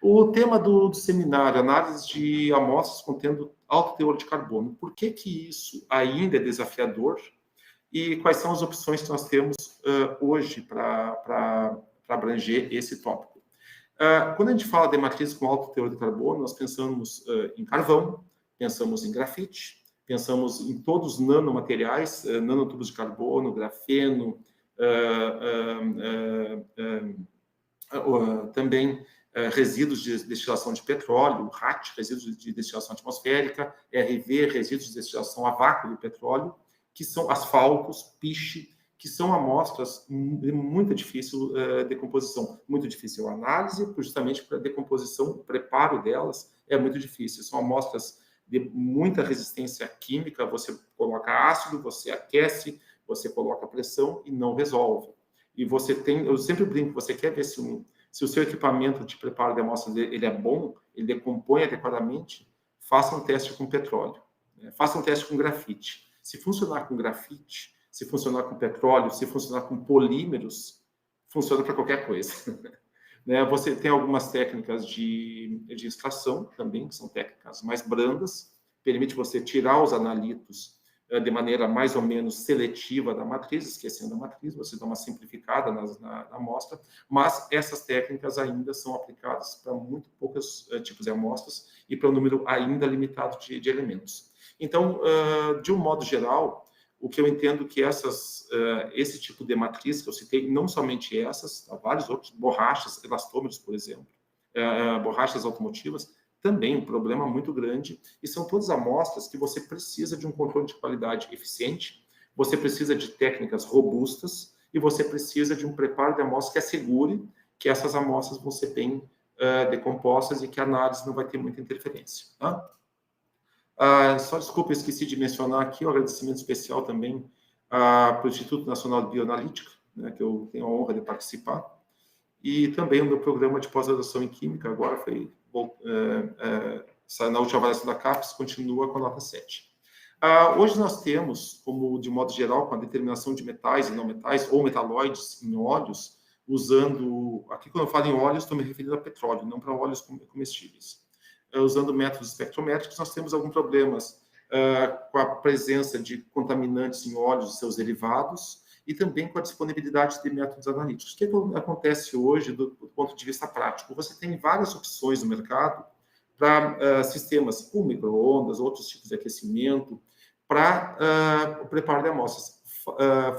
O tema do seminário, análise de amostras contendo alto teor de carbono. Por que isso ainda é desafiador? E quais são as opções que nós temos hoje para abranger esse tópico? Quando a gente fala de matrizes com alto teor de carbono, nós pensamos em carvão, pensamos em grafite, pensamos em todos os nanomateriais, nanotubos de carbono, grafeno, também resíduos de destilação de petróleo, RAT, resíduos de destilação atmosférica, RV, resíduos de destilação a vácuo do petróleo, que são asfaltos, piche, que são amostras de muito difícil decomposição, muito difícil análise, justamente para a decomposição, o preparo delas é muito difícil. São amostras de muita resistência química, você coloca ácido, você aquece, você coloca pressão e não resolve. E você tem, eu sempre brinco, você quer ver se o seu equipamento de preparo de amostras ele é bom, ele decompõe adequadamente, faça um teste com petróleo, né? Faça um teste com grafite. Se funcionar com grafite, se funcionar com petróleo, se funcionar com polímeros, funciona para qualquer coisa. Né? Você tem algumas técnicas de extração também, que são técnicas mais brandas, permite você tirar os analitos de maneira mais ou menos seletiva da matriz, esquecendo a matriz, você dá uma simplificada na amostra, mas essas técnicas ainda são aplicadas para muito poucos tipos de amostras e para um número ainda limitado de elementos. Então, de um modo geral, o que eu entendo que esse tipo de matriz que eu citei, não somente essas, há vários outros, borrachas, elastômeros, por exemplo, borrachas automotivas, também um problema muito grande, e são todas amostras que você precisa de um controle de qualidade eficiente, você precisa de técnicas robustas, e você precisa de um preparo de amostras que assegure que essas amostras vão ser bem decompostas e que a análise não vai ter muita interferência. Tá? Só desculpa, eu esqueci de mencionar aqui o agradecimento especial também para o Instituto Nacional de Bioanalítica, né, que eu tenho a honra de participar, e também o meu programa de pós-graduação em Química, agora foi na última avaliação da CAPES, continua com a nota 7. Hoje nós temos, como de modo geral, com a determinação de metais e não metais, ou metalóides em óleos, usando, aqui quando eu falo em óleos, estou me referindo a petróleo, não para óleos comestíveis. Usando métodos espectrométricos, nós temos alguns problemas com a presença de contaminantes em óleos e seus derivados, e também com a disponibilidade de métodos analíticos. O que acontece hoje do ponto de vista prático? Você tem várias opções no mercado para sistemas com micro-ondas, outros tipos de aquecimento, para o preparo de amostras.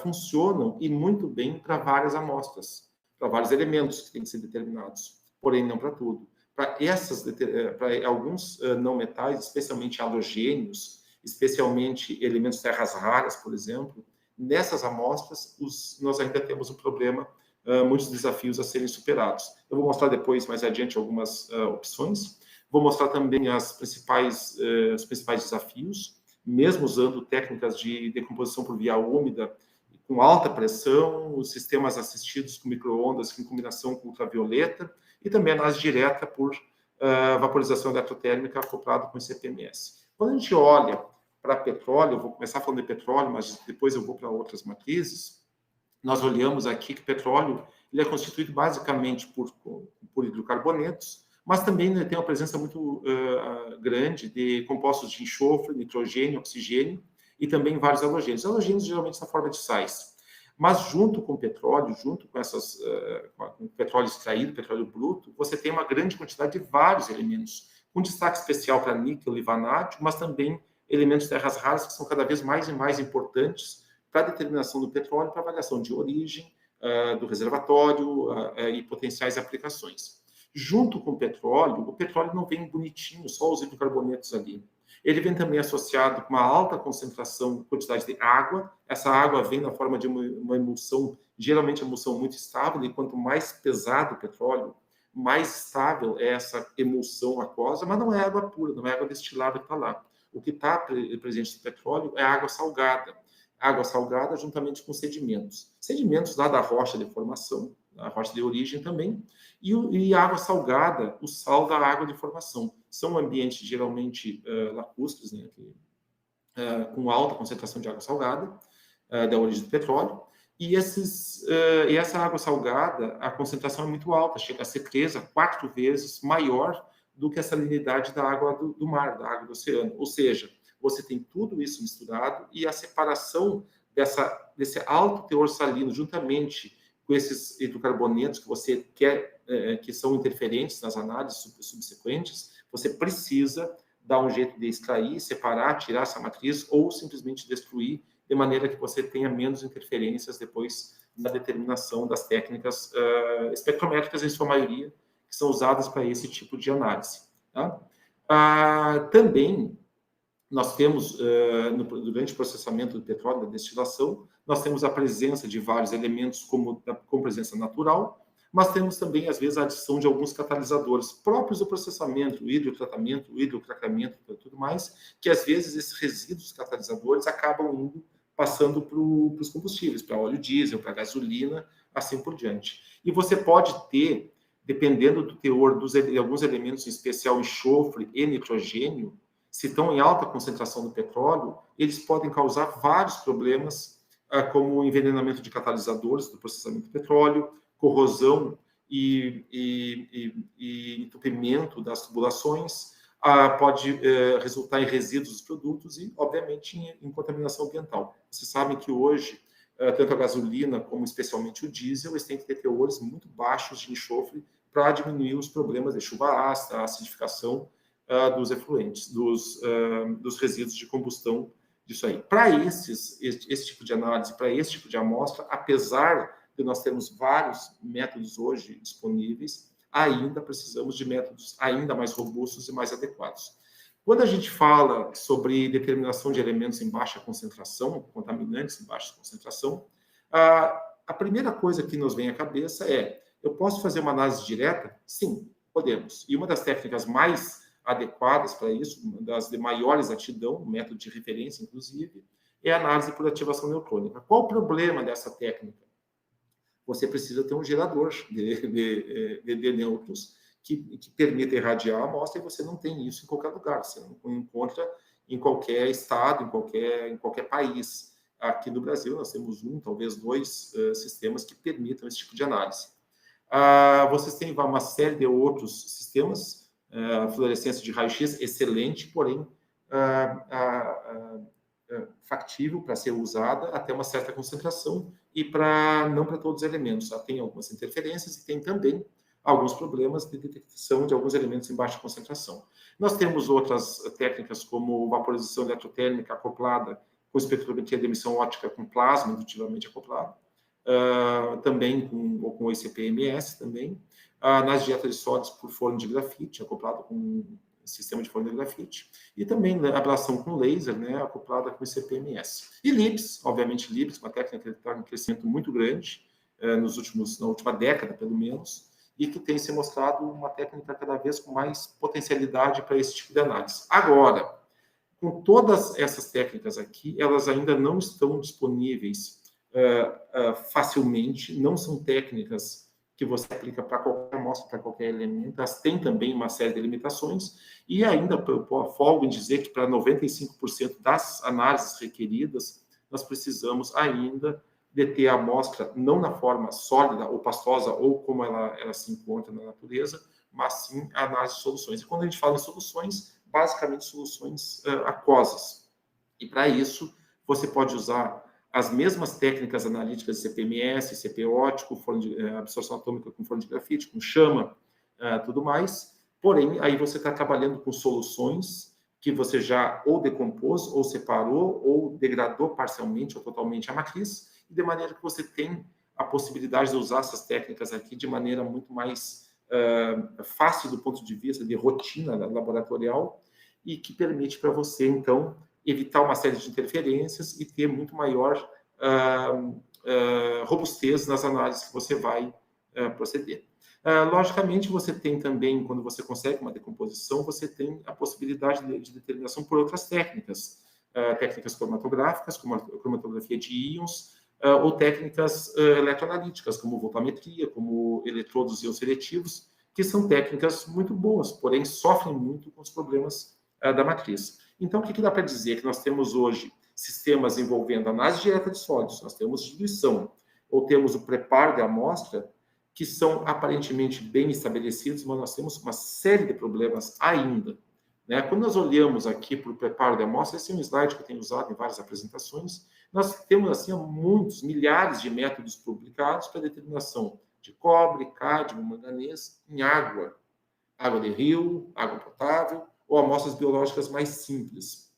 Funcionam e muito bem para várias amostras, para vários elementos que têm que ser determinados, porém não para tudo. Para alguns não metais, especialmente halogênios, especialmente elementos terras raras, por exemplo, nessas amostras, nós ainda temos um problema, muitos desafios a serem superados. Eu vou mostrar depois, mais adiante, algumas opções. Vou mostrar também os principais desafios, mesmo usando técnicas de decomposição por via úmida, com alta pressão, os sistemas assistidos com micro-ondas em combinação com ultravioleta, e também análise direta por vaporização eletrotérmica acoplado com CPMS. Quando a gente olha para petróleo, eu vou começar falando de petróleo, mas depois eu vou para outras matrizes, nós olhamos aqui que o petróleo ele é constituído basicamente por hidrocarbonetos, mas também ele tem uma presença muito grande de compostos de enxofre, nitrogênio, oxigênio e também vários halogênios. Halogênios geralmente na forma de sais. Mas junto com o petróleo, junto com com o petróleo extraído, petróleo bruto, você tem uma grande quantidade de vários elementos, com destaque especial para níquel e vanádio, mas também elementos terras raras que são cada vez mais e mais importantes para a determinação do petróleo, para a avaliação de origem, do reservatório e potenciais aplicações. Junto com o petróleo não vem bonitinho, só os hidrocarbonetos ali. Ele vem também associado com uma alta concentração, quantidade de água. Essa água vem na forma de uma emulsão, geralmente emulsão muito estável, e quanto mais pesado o petróleo, mais estável é essa emulsão aquosa, mas não é água pura, não é água destilada que está lá. O que está presente no petróleo é água salgada juntamente com sedimentos. Sedimentos lá da rocha de formação, da rocha de origem também, e água salgada, o sal da água de formação. São ambientes geralmente lacustres, né, com alta concentração de água salgada, da origem do petróleo, E essa água salgada, a concentração é muito alta, chega a ser 3 a 4 vezes maior do que a salinidade da água do mar, da água do oceano. Ou seja, você tem tudo isso misturado e a separação desse alto teor salino, juntamente com esses hidrocarbonetos que você quer, que são interferentes nas análises subsequentes, você precisa dar um jeito de extrair, separar, tirar essa matriz ou simplesmente destruir, de maneira que você tenha menos interferências depois na determinação das técnicas espectrométricas, em sua maioria, que são usadas para esse tipo de análise. Tá? Também, nós temos, durante o processamento do petróleo, da destilação, nós temos a presença de vários elementos com presença natural, mas temos também, às vezes, a adição de alguns catalisadores próprios do processamento, o hidrotratamento, o hidrocraqueamento e tudo mais, que, às vezes, esses resíduos catalisadores acabam passando para os combustíveis, para óleo diesel, para gasolina, assim por diante. E você pode ter, dependendo do teor de alguns elementos, em especial enxofre e nitrogênio, se estão em alta concentração no petróleo, eles podem causar vários problemas, como envenenamento de catalisadores do processamento do petróleo, corrosão e entupimento das tubulações, pode resultar em resíduos dos produtos e, obviamente, em contaminação ambiental. Vocês sabem que hoje, tanto a gasolina como especialmente o diesel, eles têm que ter teores muito baixos de enxofre para diminuir os problemas de chuva ácida, a acidificação dos efluentes, dos resíduos de combustão disso aí. Para esse tipo de análise, para esse tipo de amostra, apesar de nós termos vários métodos hoje disponíveis, ainda precisamos de métodos ainda mais robustos e mais adequados. Quando a gente fala sobre determinação de elementos em baixa concentração, contaminantes em baixa concentração, a primeira coisa que nos vem à cabeça é: eu posso fazer uma análise direta? Sim, podemos. E uma das técnicas mais adequadas para isso, uma das de maior exatidão, método de referência, inclusive, é a análise por ativação neutrônica. Qual o problema dessa técnica? Você precisa ter um gerador de nêutrons que permita irradiar a amostra, e você não tem isso em qualquer lugar, você não encontra em qualquer estado, em qualquer país. Aqui no Brasil, nós temos talvez dois sistemas que permitam esse tipo de análise. Vocês têm uma série de outros sistemas, fluorescência de raio-x, excelente, porém factível para ser usada até uma certa concentração e não para todos os elementos. Tem algumas interferências e tem também alguns problemas de detecção de alguns elementos em baixa concentração. Nós temos outras técnicas como vaporização eletrotérmica acoplada com espectrometria de emissão óptica com plasma indutivamente acoplado, também com o ICP-MS também, nas dietas de sólidos por forno de grafite, acoplado com sistema de forno de grafite, e também ablação com laser, acoplada com ICP-MS. E LIBS, obviamente LIBS, uma técnica que está em crescimento muito grande, na última década, pelo menos, e que tem se mostrado uma técnica cada vez com mais potencialidade para esse tipo de análise. Agora, com todas essas técnicas aqui, elas ainda não estão disponíveis facilmente, não são técnicas que você aplica para qualquer amostra, para qualquer elemento, elas têm também uma série de limitações, e ainda folgo em dizer que para 95% das análises requeridas, nós precisamos ainda de ter a amostra não na forma sólida ou pastosa, ou como ela se encontra na natureza, mas sim a análise de soluções. E quando a gente fala em soluções, basicamente soluções aquosas. E para isso, você pode usar as mesmas técnicas analíticas de CP-MS, CP óptico, absorção atômica com forno de grafite, com chama, tudo mais. Porém, aí você está trabalhando com soluções que você já ou decompôs, ou separou, ou degradou parcialmente ou totalmente a matriz, e de maneira que você tem a possibilidade de usar essas técnicas aqui de maneira muito mais fácil do ponto de vista de rotina laboratorial, e que permite para você, então, evitar uma série de interferências e ter muito maior robustez nas análises que você vai proceder. Logicamente, você tem também, quando você consegue uma decomposição, você tem a possibilidade de determinação por outras técnicas, técnicas cromatográficas, como a cromatografia de íons, ou técnicas eletroanalíticas, como voltametria, como eletrodos íons seletivos, que são técnicas muito boas, porém sofrem muito com os problemas da matriz. Então, o que dá para dizer? Que nós temos hoje sistemas envolvendo análise direta de sólidos, nós temos diluição, ou temos o preparo da amostra, que são aparentemente bem estabelecidos, mas nós temos uma série de problemas ainda. Né? Quando nós olhamos aqui para o preparo da amostra, esse é um slide que eu tenho usado em várias apresentações, nós temos assim muitos, milhares de métodos publicados para determinação de cobre, cádmio, manganês em água de rio, água potável, ou amostras biológicas mais simples.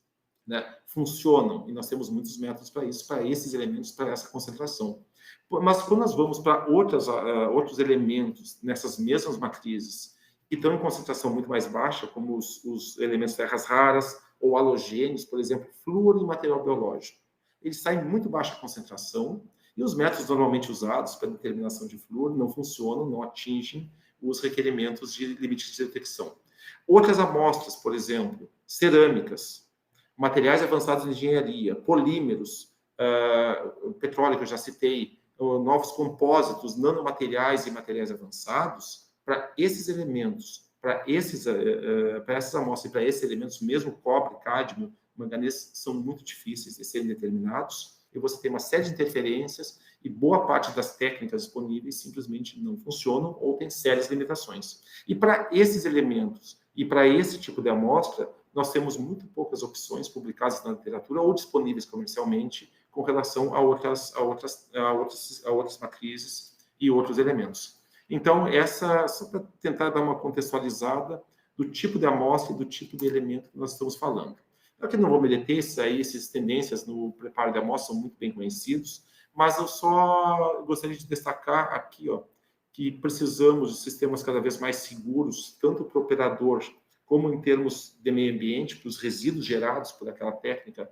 Né? Funcionam, e nós temos muitos métodos para isso, para esses elementos, para essa concentração. Mas quando nós vamos para outros elementos nessas mesmas matrizes, que estão em concentração muito mais baixa, como os elementos terras raras, ou halogênios, por exemplo, flúor em material biológico, eles saem em muito baixa concentração, e os métodos normalmente usados para determinação de flúor não funcionam, não atingem os requerimentos de limite de detecção. Outras amostras, por exemplo, cerâmicas, materiais avançados em engenharia, polímeros, petróleo que eu já citei, novos compósitos, nanomateriais e materiais avançados, para esses elementos, para essas amostras e para esses elementos, mesmo cobre, cádmio, manganês, são muito difíceis de serem determinados, e você tem uma série de interferências, e boa parte das técnicas disponíveis simplesmente não funcionam ou tem sérias limitações. E para esses elementos e para esse tipo de amostra, nós temos muito poucas opções publicadas na literatura ou disponíveis comercialmente com relação a outras matrizes e outros elementos. Então, só para tentar dar uma contextualizada do tipo de amostra e do tipo de elemento que nós estamos falando. Aqui não vou me deter, essas tendências no preparo de amostra são muito bem conhecidos, mas eu só gostaria de destacar aqui, que precisamos de sistemas cada vez mais seguros, tanto para o operador como em termos de meio ambiente, para os resíduos gerados por aquela técnica,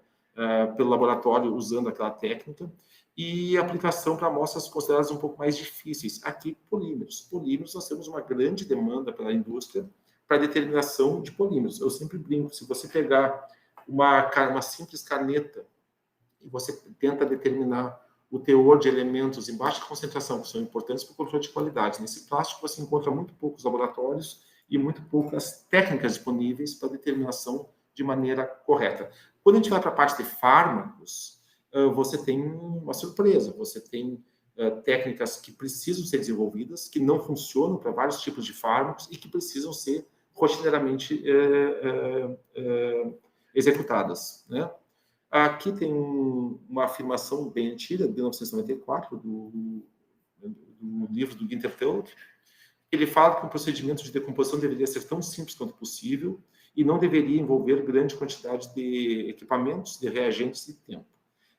pelo laboratório usando aquela técnica, e aplicação para amostras consideradas um pouco mais difíceis. Aqui, polímeros. Polímeros, nós temos uma grande demanda pela indústria para determinação de polímeros. Eu sempre brinco, se você pegar uma simples caneta e você tenta determinar o teor de elementos em baixa concentração, que são importantes para o controle de qualidade. Nesse plástico, você encontra muito poucos laboratórios e muito poucas técnicas disponíveis para determinação de maneira correta. Quando a gente vai para a parte de fármacos, você tem uma surpresa. Você tem técnicas que precisam ser desenvolvidas, que não funcionam para vários tipos de fármacos e que precisam ser rotineiramente executadas, né? Aqui tem uma afirmação bem antiga, de 1994, do livro do Günther Tölk. Ele fala que o procedimento de decomposição deveria ser tão simples quanto possível e não deveria envolver grande quantidade de equipamentos, de reagentes e tempo.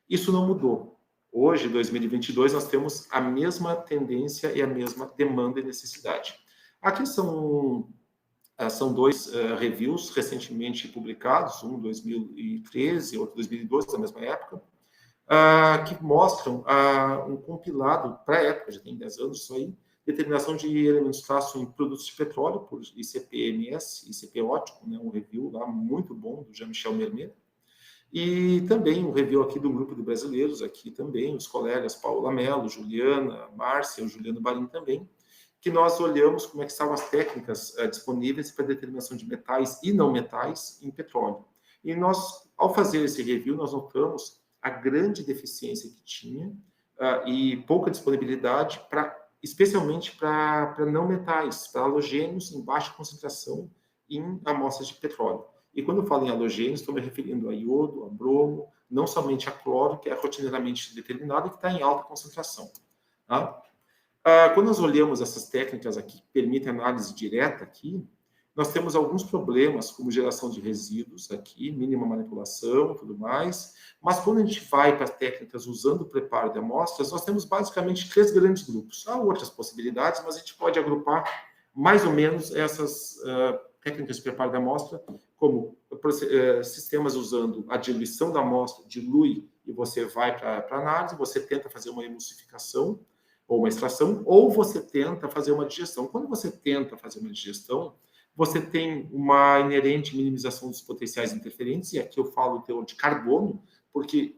Isso não mudou. Hoje, em 2022, nós temos a mesma tendência e a mesma demanda e necessidade. Aqui são dois reviews recentemente publicados, um em 2013 e outro em 2012, da mesma época, que mostram um compilado para a época, já tem 10 anos isso aí, determinação de elementos traço em produtos de petróleo, por ICP-MS, ICP ótico, né, um review lá muito bom do Jean-Michel Mermet, e também um review aqui do grupo de brasileiros, aqui também, os colegas Paula Mello, Juliana, Márcia, o Juliano Barim também, que nós olhamos como é que estavam as técnicas disponíveis para determinação de metais e não metais em petróleo. E nós, ao fazer esse review, nós notamos a grande deficiência que tinha e pouca disponibilidade, especialmente para não metais, para halogênios em baixa concentração em amostras de petróleo. E quando eu falo em halogênios, estou me referindo a iodo, a bromo, não somente a cloro, que é rotineiramente determinado e que está em alta concentração. Tá? Quando nós olhamos essas técnicas aqui, que permitem análise direta aqui, nós temos alguns problemas, como geração de resíduos aqui, mínima manipulação, tudo mais, mas quando a gente vai para técnicas usando o preparo de amostras, nós temos basicamente 3 grandes grupos. Há outras possibilidades, mas a gente pode agrupar mais ou menos essas técnicas de preparo de amostra como sistemas usando a diluição da amostra, dilui e você vai para análise, você tenta fazer uma emulsificação, ou uma extração, ou você tenta fazer uma digestão. Quando você tenta fazer uma digestão, você tem uma inerente minimização dos potenciais interferentes, e aqui eu falo o teor de carbono, porque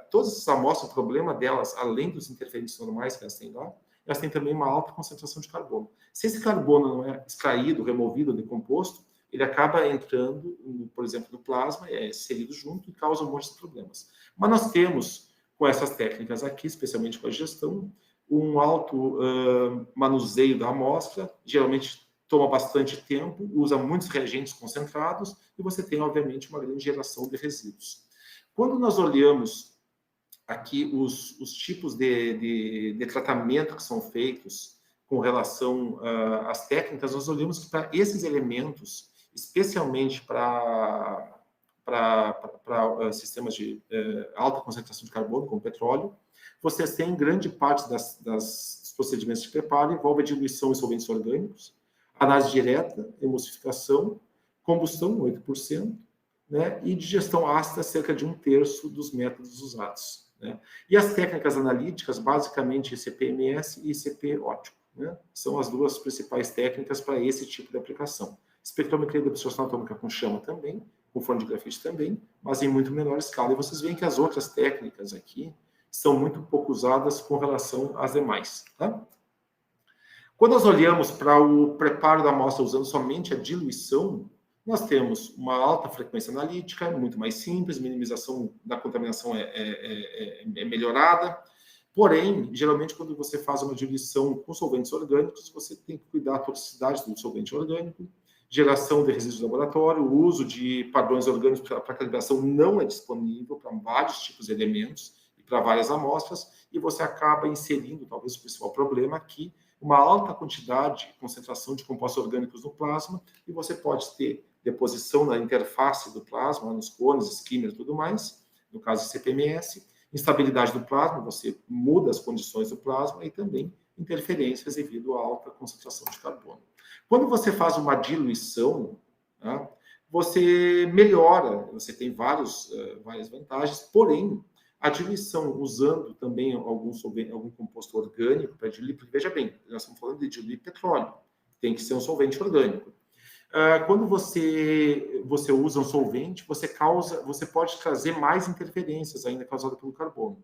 todas essas amostras, o problema delas, além dos interferentes normais que elas têm lá, elas têm também uma alta concentração de carbono. Se esse carbono não é extraído, removido, decomposto, ele acaba entrando, por exemplo, no plasma, é inserido junto e causa um monte de problemas. Mas nós temos, com essas técnicas aqui, especialmente com a digestão, um alto manuseio da amostra, geralmente toma bastante tempo, usa muitos reagentes concentrados e você tem, obviamente, uma grande geração de resíduos. Quando nós olhamos aqui os tipos de tratamento que são feitos com relação às técnicas, nós olhamos que para esses elementos, especialmente para sistemas de alta concentração de carbono, como petróleo, vocês têm grande parte dos procedimentos de preparo envolve a diluição em solventes orgânicos, análise direta, emulsificação, combustão, 8%, né, e digestão ácida, cerca de 1/3 dos métodos usados. Né? E as técnicas analíticas, basicamente ICP-MS e ICP-óptico, né? São as duas principais técnicas para esse tipo de aplicação. Espectrometria de absorção atômica com chama também, com forno de grafite também, mas em muito menor escala. E vocês veem que as outras técnicas aqui são muito pouco usadas com relação às demais. Tá? Quando nós olhamos para o preparo da amostra usando somente a diluição, nós temos uma alta frequência analítica, muito mais simples, minimização da contaminação é melhorada. Porém, geralmente, quando você faz uma diluição com solventes orgânicos, você tem que cuidar da toxicidade do solvente orgânico, geração de resíduos de laboratório, o uso de padrões orgânicos para calibração não é disponível para vários tipos de elementos e para várias amostras, e você acaba inserindo, talvez o principal problema aqui, uma alta quantidade e concentração de compostos orgânicos no plasma, e você pode ter deposição na interface do plasma, nos cones, skimmer e tudo mais, no caso CPMS, instabilidade do plasma, você muda as condições do plasma e também interferências devido à alta concentração de carbono. Quando você faz uma diluição, tá, você melhora, você tem várias vantagens, porém, a diluição usando também algum composto orgânico para diluir, porque veja bem, nós estamos falando de diluir petróleo, tem que ser um solvente orgânico. Quando você usa um solvente, você pode trazer mais interferências ainda causadas pelo carbono.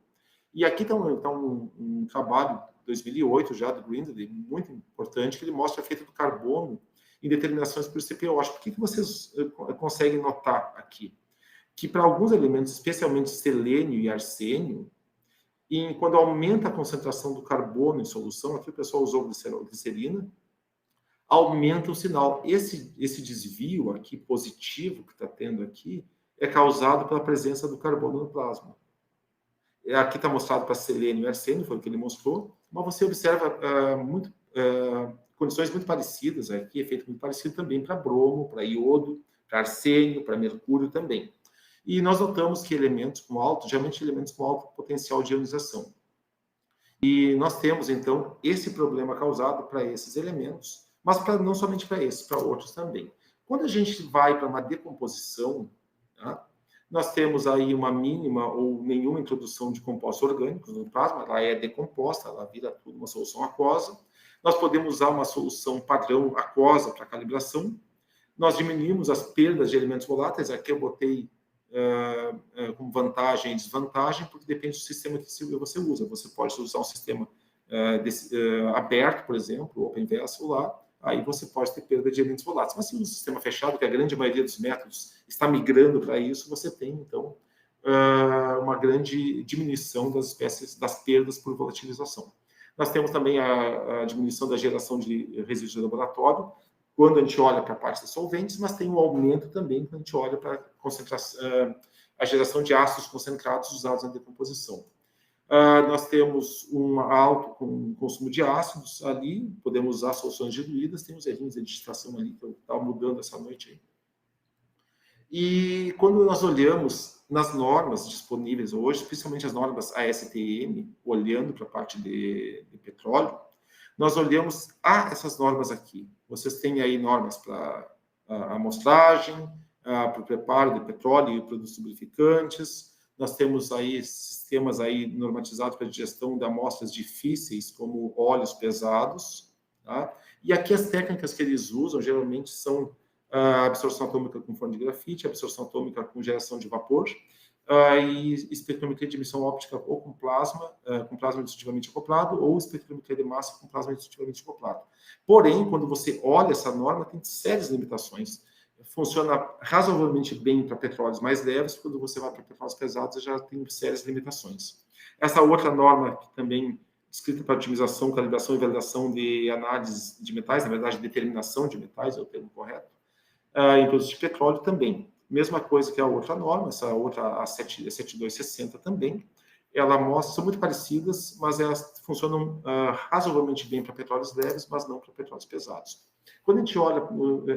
E aqui está um trabalho de 2008 já do Grindley, muito importante, que ele mostra o efeito do carbono em determinações por CPO. Acho que vocês conseguem notar aqui? Que para alguns elementos, especialmente selênio e arsênio, quando aumenta a concentração do carbono em solução, aqui o pessoal usou glicerina, aumenta o sinal. Esse desvio aqui positivo que está tendo aqui é causado pela presença do carbono no plasma. Aqui está mostrado para selênio e arsênio, foi o que ele mostrou, mas você observa condições muito parecidas aqui, efeito muito parecido também para bromo, para iodo, para arsênio, para mercúrio também. E nós notamos que geralmente elementos com alto potencial de ionização. E nós temos, então, esse problema causado para esses elementos, mas não somente para esses, para outros também. Quando a gente vai para uma decomposição, tá, nós temos aí uma mínima ou nenhuma introdução de compostos orgânicos no plasma, ela é decomposta, ela vira tudo uma solução aquosa. Nós podemos usar uma solução padrão aquosa para calibração. Nós diminuímos as perdas de elementos voláteis, aqui eu botei com vantagem e desvantagem, porque depende do sistema que você usa. Você pode usar um sistema aberto, por exemplo, Open Vessel lá, aí você pode ter perda de elementos voláteis. Mas se usa um sistema fechado, que a grande maioria dos métodos está migrando para isso, você tem, então, uma grande diminuição das perdas por volatilização. Nós temos também a diminuição da geração de resíduos de laboratório, quando a gente olha para a parte dos solventes, mas tem um aumento também quando a gente olha para a geração de ácidos concentrados usados na decomposição. Nós temos um alto consumo de ácidos ali, podemos usar soluções diluídas, tem uns errinhos de digitação ali que eu estava mudando essa noite aí. E quando nós olhamos nas normas disponíveis hoje, principalmente as normas ASTM, olhando para a parte de petróleo, nós olhamos essas normas aqui. Vocês têm aí normas para a amostragem, para o preparo de petróleo e produtos lubrificantes. Nós temos aí sistemas aí normatizados para a digestão de amostras difíceis, como óleos pesados. Tá? E aqui as técnicas que eles usam, geralmente, são a absorção atômica com forno de grafite, absorção atômica com geração de vapor, e espectrometria de emissão óptica ou com plasma extrusivamente acoplado, ou espectrometria de massa com plasma extrusivamente acoplado. Porém, quando você olha essa norma, tem sérias limitações. Funciona razoavelmente bem para petróleos mais leves, quando você vai para petróleos pesados, já tem sérias limitações. Essa outra norma que também descrita para otimização, calibração e validação de análise de metais, na verdade, determinação de metais é o termo correto, em produtos de petróleo também. Mesma coisa que a outra norma, essa outra, a 7260 também, ela mostra, são muito parecidas, mas elas funcionam razoavelmente bem para petróleos leves, mas não para petróleos pesados. Quando a gente olha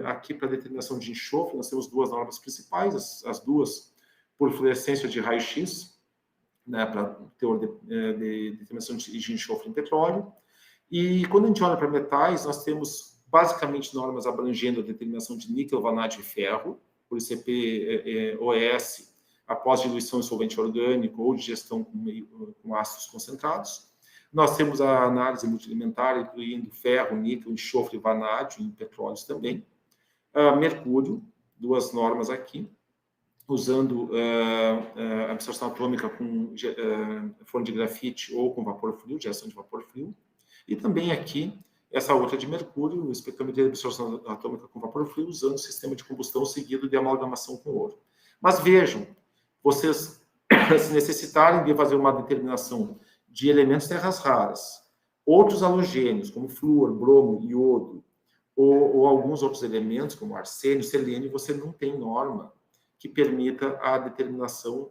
aqui para a determinação de enxofre, nós temos duas normas principais, as duas por fluorescência de raio-x, né, para teor de determinação de enxofre em petróleo. E quando a gente olha para metais, nós temos basicamente normas abrangendo a determinação de níquel, vanádio e ferro, por ICP-OS, após diluição em solvente orgânico ou digestão com ácidos concentrados. Nós temos a análise multielementar, incluindo ferro, níquel, enxofre e vanádio, em petróleos também. Mercúrio, duas normas aqui, usando absorção atômica com forno de grafite ou com vapor frio, geração de vapor frio. E também aqui, essa outra de mercúrio, o espectrometria de absorção atômica com vapor frio, usando o sistema de combustão seguido de amalgamação com ouro. Mas vejam, vocês, se necessitarem de fazer uma determinação de elementos terras raras, outros halogênios, como flúor, bromo, iodo, ou alguns outros elementos, como arsênio, selênio, você não tem norma que permita a determinação,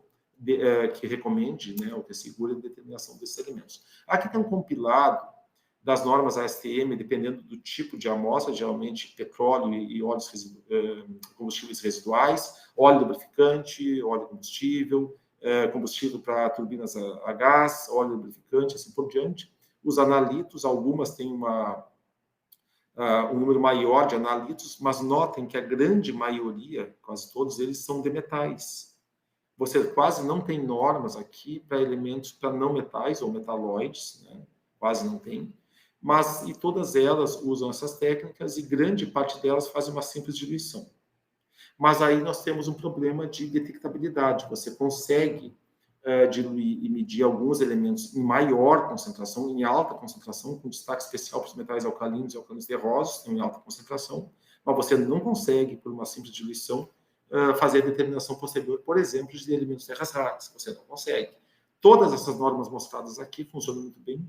que recomende, né, ou que assegure a determinação desses elementos. Aqui tem um compilado das normas ASTM, dependendo do tipo de amostra, geralmente petróleo e óleos combustíveis residuais, óleo lubrificante, óleo combustível, combustível para turbinas a gás, óleo lubrificante, assim por diante. Os analitos, algumas têm um número maior de analitos, mas notem que a grande maioria, quase todos eles, são de metais. Você quase não tem normas aqui para elementos para não metais ou metalóides, né? Quase não tem. Mas e todas elas usam essas técnicas e grande parte delas fazem uma simples diluição. Mas aí nós temos um problema de detectabilidade. Você consegue diluir e medir alguns elementos em maior concentração, em alta concentração, com destaque especial para os metais alcalinos e alcalinos terrosos, em alta concentração, mas você não consegue, por uma simples diluição, fazer a determinação posterior, por exemplo, de elementos terras raras. Você não consegue. Todas essas normas mostradas aqui funcionam muito bem,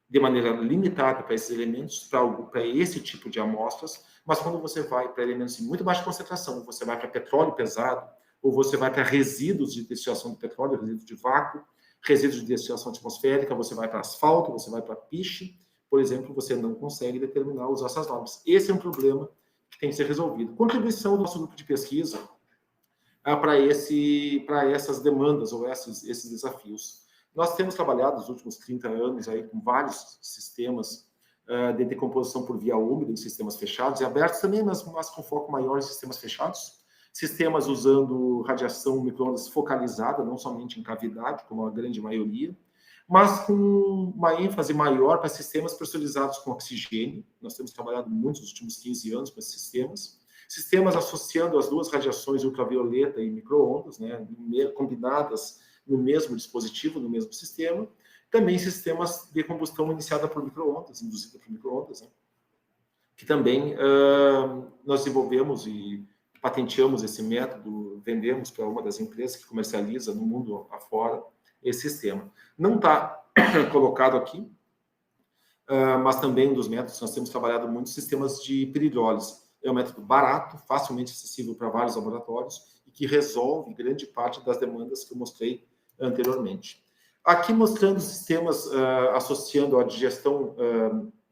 de maneira limitada para esses elementos, para esse tipo de amostras, mas quando você vai para elementos em muito baixa concentração, você vai para petróleo pesado, ou você vai para resíduos de destilação de petróleo, resíduos de vácuo, resíduos de destilação atmosférica, você vai para asfalto, você vai para piche, por exemplo, você não consegue determinar, usar essas normas. Esse é um problema que tem que ser resolvido. Contribuição do nosso grupo de pesquisa para essas demandas ou esses desafios. Nós temos trabalhado nos últimos 30 anos aí com vários sistemas de decomposição por via úmida em sistemas fechados e abertos também, mas com foco maior em sistemas fechados. Sistemas usando radiação micro-ondas focalizada, não somente em cavidade, como a grande maioria, mas com uma ênfase maior para sistemas pressurizados com oxigênio. Nós temos trabalhado muito nos últimos 15 anos com esses sistemas. Sistemas associando as duas radiações ultravioleta e micro-ondas, né, combinadas no mesmo dispositivo, no mesmo sistema. Também sistemas de combustão iniciada por micro-ondas, induzida por micro-ondas, né, que também nós desenvolvemos e patenteamos esse método, vendemos para uma das empresas que comercializa no mundo afora esse sistema. Não está colocado aqui, mas também um dos métodos, nós temos trabalhado muito sistemas de pirólise. É um método barato, facilmente acessível para vários laboratórios e que resolve grande parte das demandas que eu mostrei anteriormente. Aqui mostrando sistemas associando a digestão,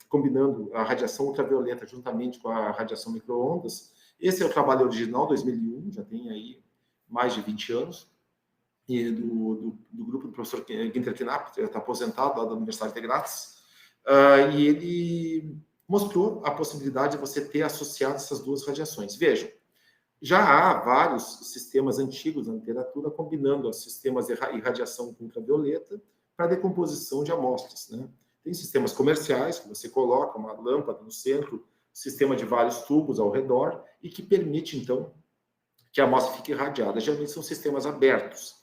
combinando a radiação ultravioleta juntamente com a radiação micro-ondas. Esse é o trabalho original, 2001, já tem aí mais de 20 anos, e do grupo do professor Günther Knapp, que está aposentado lá da Universidade de Graz, e ele mostrou a possibilidade de você ter associado essas duas radiações. Vejam, já há vários sistemas antigos na literatura combinando os sistemas de irradiação ultravioleta para decomposição de amostras, né? Tem sistemas comerciais que você coloca uma lâmpada no centro, sistema de vários tubos ao redor e que permite, então, que a amostra fique irradiada. Geralmente são sistemas abertos.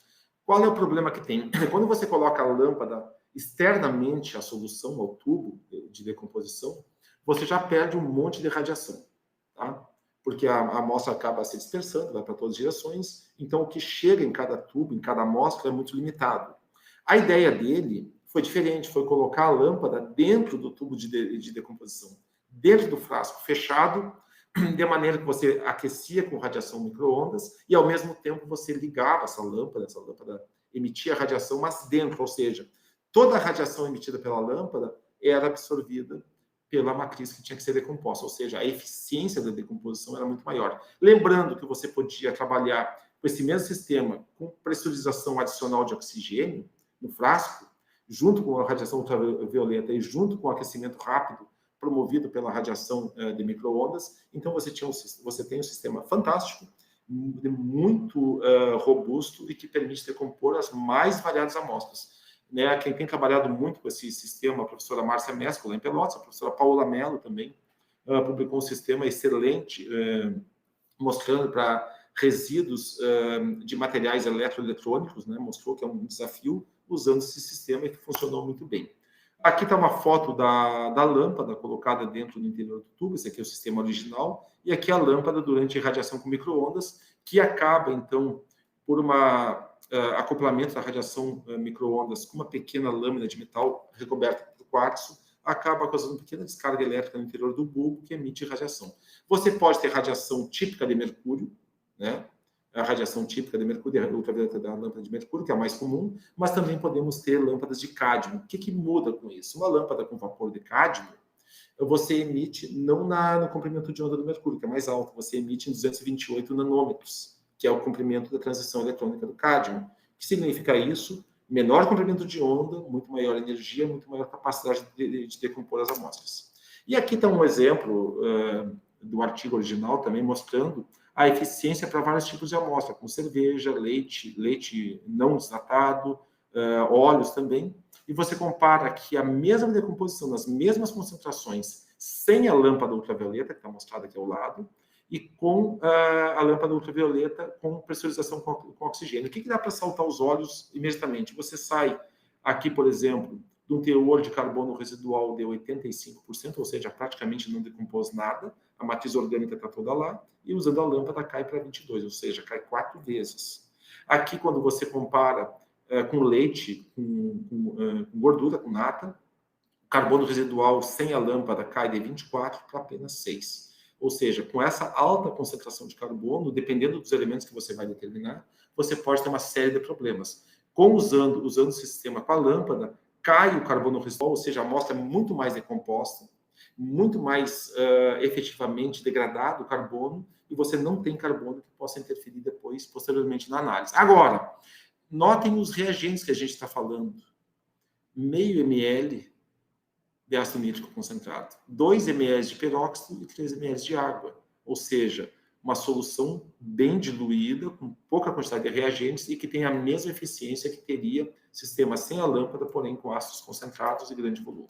Qual é o problema que tem? Quando você coloca a lâmpada externamente à solução, ao tubo de decomposição, você já perde um monte de radiação, tá? Porque a amostra acaba se dispersando, vai para todas as direções, então o que chega em cada tubo, em cada amostra, é muito limitado. A ideia dele foi diferente, foi colocar a lâmpada dentro do tubo de decomposição, dentro do frasco fechado, de maneira que você aquecia com radiação micro-ondas e, ao mesmo tempo, você ligava essa lâmpada emitia radiação, mas dentro, ou seja, toda a radiação emitida pela lâmpada era absorvida pela matriz que tinha que ser decomposta, ou seja, a eficiência da decomposição era muito maior. Lembrando que você podia trabalhar com esse mesmo sistema, com pressurização adicional de oxigênio no frasco, junto com a radiação ultravioleta e junto com o aquecimento rápido promovido pela radiação de micro-ondas. Então, você tem um sistema fantástico, muito robusto e que permite decompor as mais variadas amostras. Né? Quem tem trabalhado muito com esse sistema, a professora Márcia Mesco, lá em Pelotas, a professora Paula Mello também, publicou um sistema excelente, mostrando para resíduos de materiais eletroeletrônicos, né? Mostrou que é um desafio usando esse sistema e que funcionou muito bem. Aqui está uma foto da lâmpada colocada dentro do interior do tubo, esse aqui é o sistema original, e aqui a lâmpada durante irradiação com micro-ondas, que acaba, então, por acoplamento da radiação micro-ondas com uma pequena lâmina de metal recoberta por quartzo, acaba causando uma pequena descarga elétrica no interior do bulbo que emite radiação. Você pode ter radiação típica de mercúrio, né? A radiação típica de mercúrio, a ultravioleta da lâmpada de mercúrio, que é a mais comum, mas também podemos ter lâmpadas de cádmio. O que muda com isso? Uma lâmpada com vapor de cádmio, você emite não no comprimento de onda do mercúrio, que é mais alto, você emite em 228 nanômetros, que é o comprimento da transição eletrônica do cádmio. O que significa isso? Menor comprimento de onda, muito maior energia, muito maior capacidade de decompor as amostras. E aqui está um exemplo do artigo original também mostrando a eficiência para vários tipos de amostra, como cerveja, leite não desnatado, óleos também. E você compara aqui a mesma decomposição, nas mesmas concentrações, sem a lâmpada ultravioleta, que está mostrada aqui ao lado, e com a lâmpada ultravioleta com pressurização com oxigênio. O que dá para saltar os olhos imediatamente? Você sai aqui, por exemplo, de um teor de carbono residual de 85%, ou seja, praticamente não decompôs nada, a matriz orgânica está toda lá, e usando a lâmpada cai para 22%, ou seja, cai 4 vezes. Aqui, quando você compara com leite, com gordura, com nata, o carbono residual sem a lâmpada cai de 24 para apenas 6. Ou seja, com essa alta concentração de carbono, dependendo dos elementos que você vai determinar, você pode ter uma série de problemas. Usando o sistema com a lâmpada, cai o carbono residual, ou seja, a amostra é muito mais decomposta, muito mais efetivamente degradado o carbono, e você não tem carbono que possa interferir depois, posteriormente, na análise. Agora, notem os reagentes que a gente está falando. Meio ml de ácido nítrico concentrado, 2 ml de peróxido e 3 ml de água. Ou seja, uma solução bem diluída, com pouca quantidade de reagentes e que tem a mesma eficiência que teria sistema sem a lâmpada, porém com ácidos concentrados e grande volume.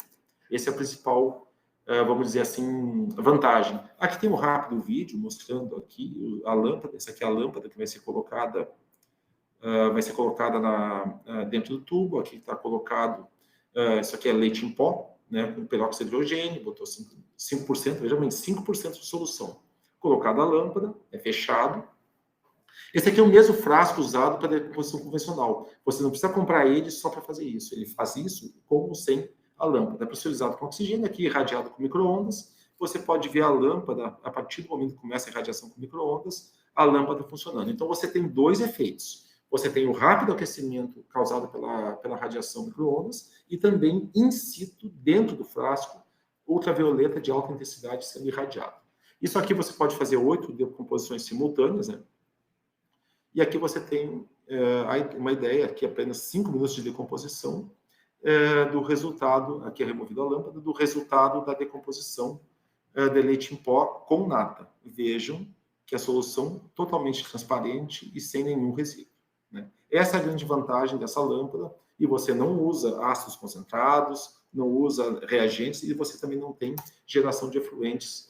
Esse é a principal, vamos dizer assim, vantagem. Aqui tem um rápido vídeo mostrando aqui a lâmpada. Essa aqui é a lâmpada que vai ser colocada dentro do tubo. Aqui está colocado, isso aqui é leite em pó, né, com peróxido de hidrogênio, botou 5%, veja bem, 5% de solução. Colocado a lâmpada, é fechado. Esse aqui é o mesmo frasco usado para decomposição convencional. Você não precisa comprar ele só para fazer isso. Ele faz isso com ou sem a lâmpada. É pressurizado com oxigênio, aqui irradiado com micro-ondas. Você pode ver a lâmpada, a partir do momento que começa a irradiação com micro-ondas, a lâmpada funcionando. Então, você tem dois efeitos. Você tem o rápido aquecimento causado pela radiação micro-ondas e também, in situ, dentro do frasco, ultravioleta de alta intensidade sendo irradiado. Isso aqui você pode fazer 8 decomposições simultâneas, né? E aqui você tem uma ideia, aqui apenas 5 minutos de decomposição do resultado, aqui é removida a lâmpada, do resultado da decomposição de leite em pó com nata. Vejam que a solução totalmente transparente e sem nenhum resíduo. Né? Essa é a grande vantagem dessa lâmpada, e você não usa ácidos concentrados, não usa reagentes, e você também não tem geração de efluentes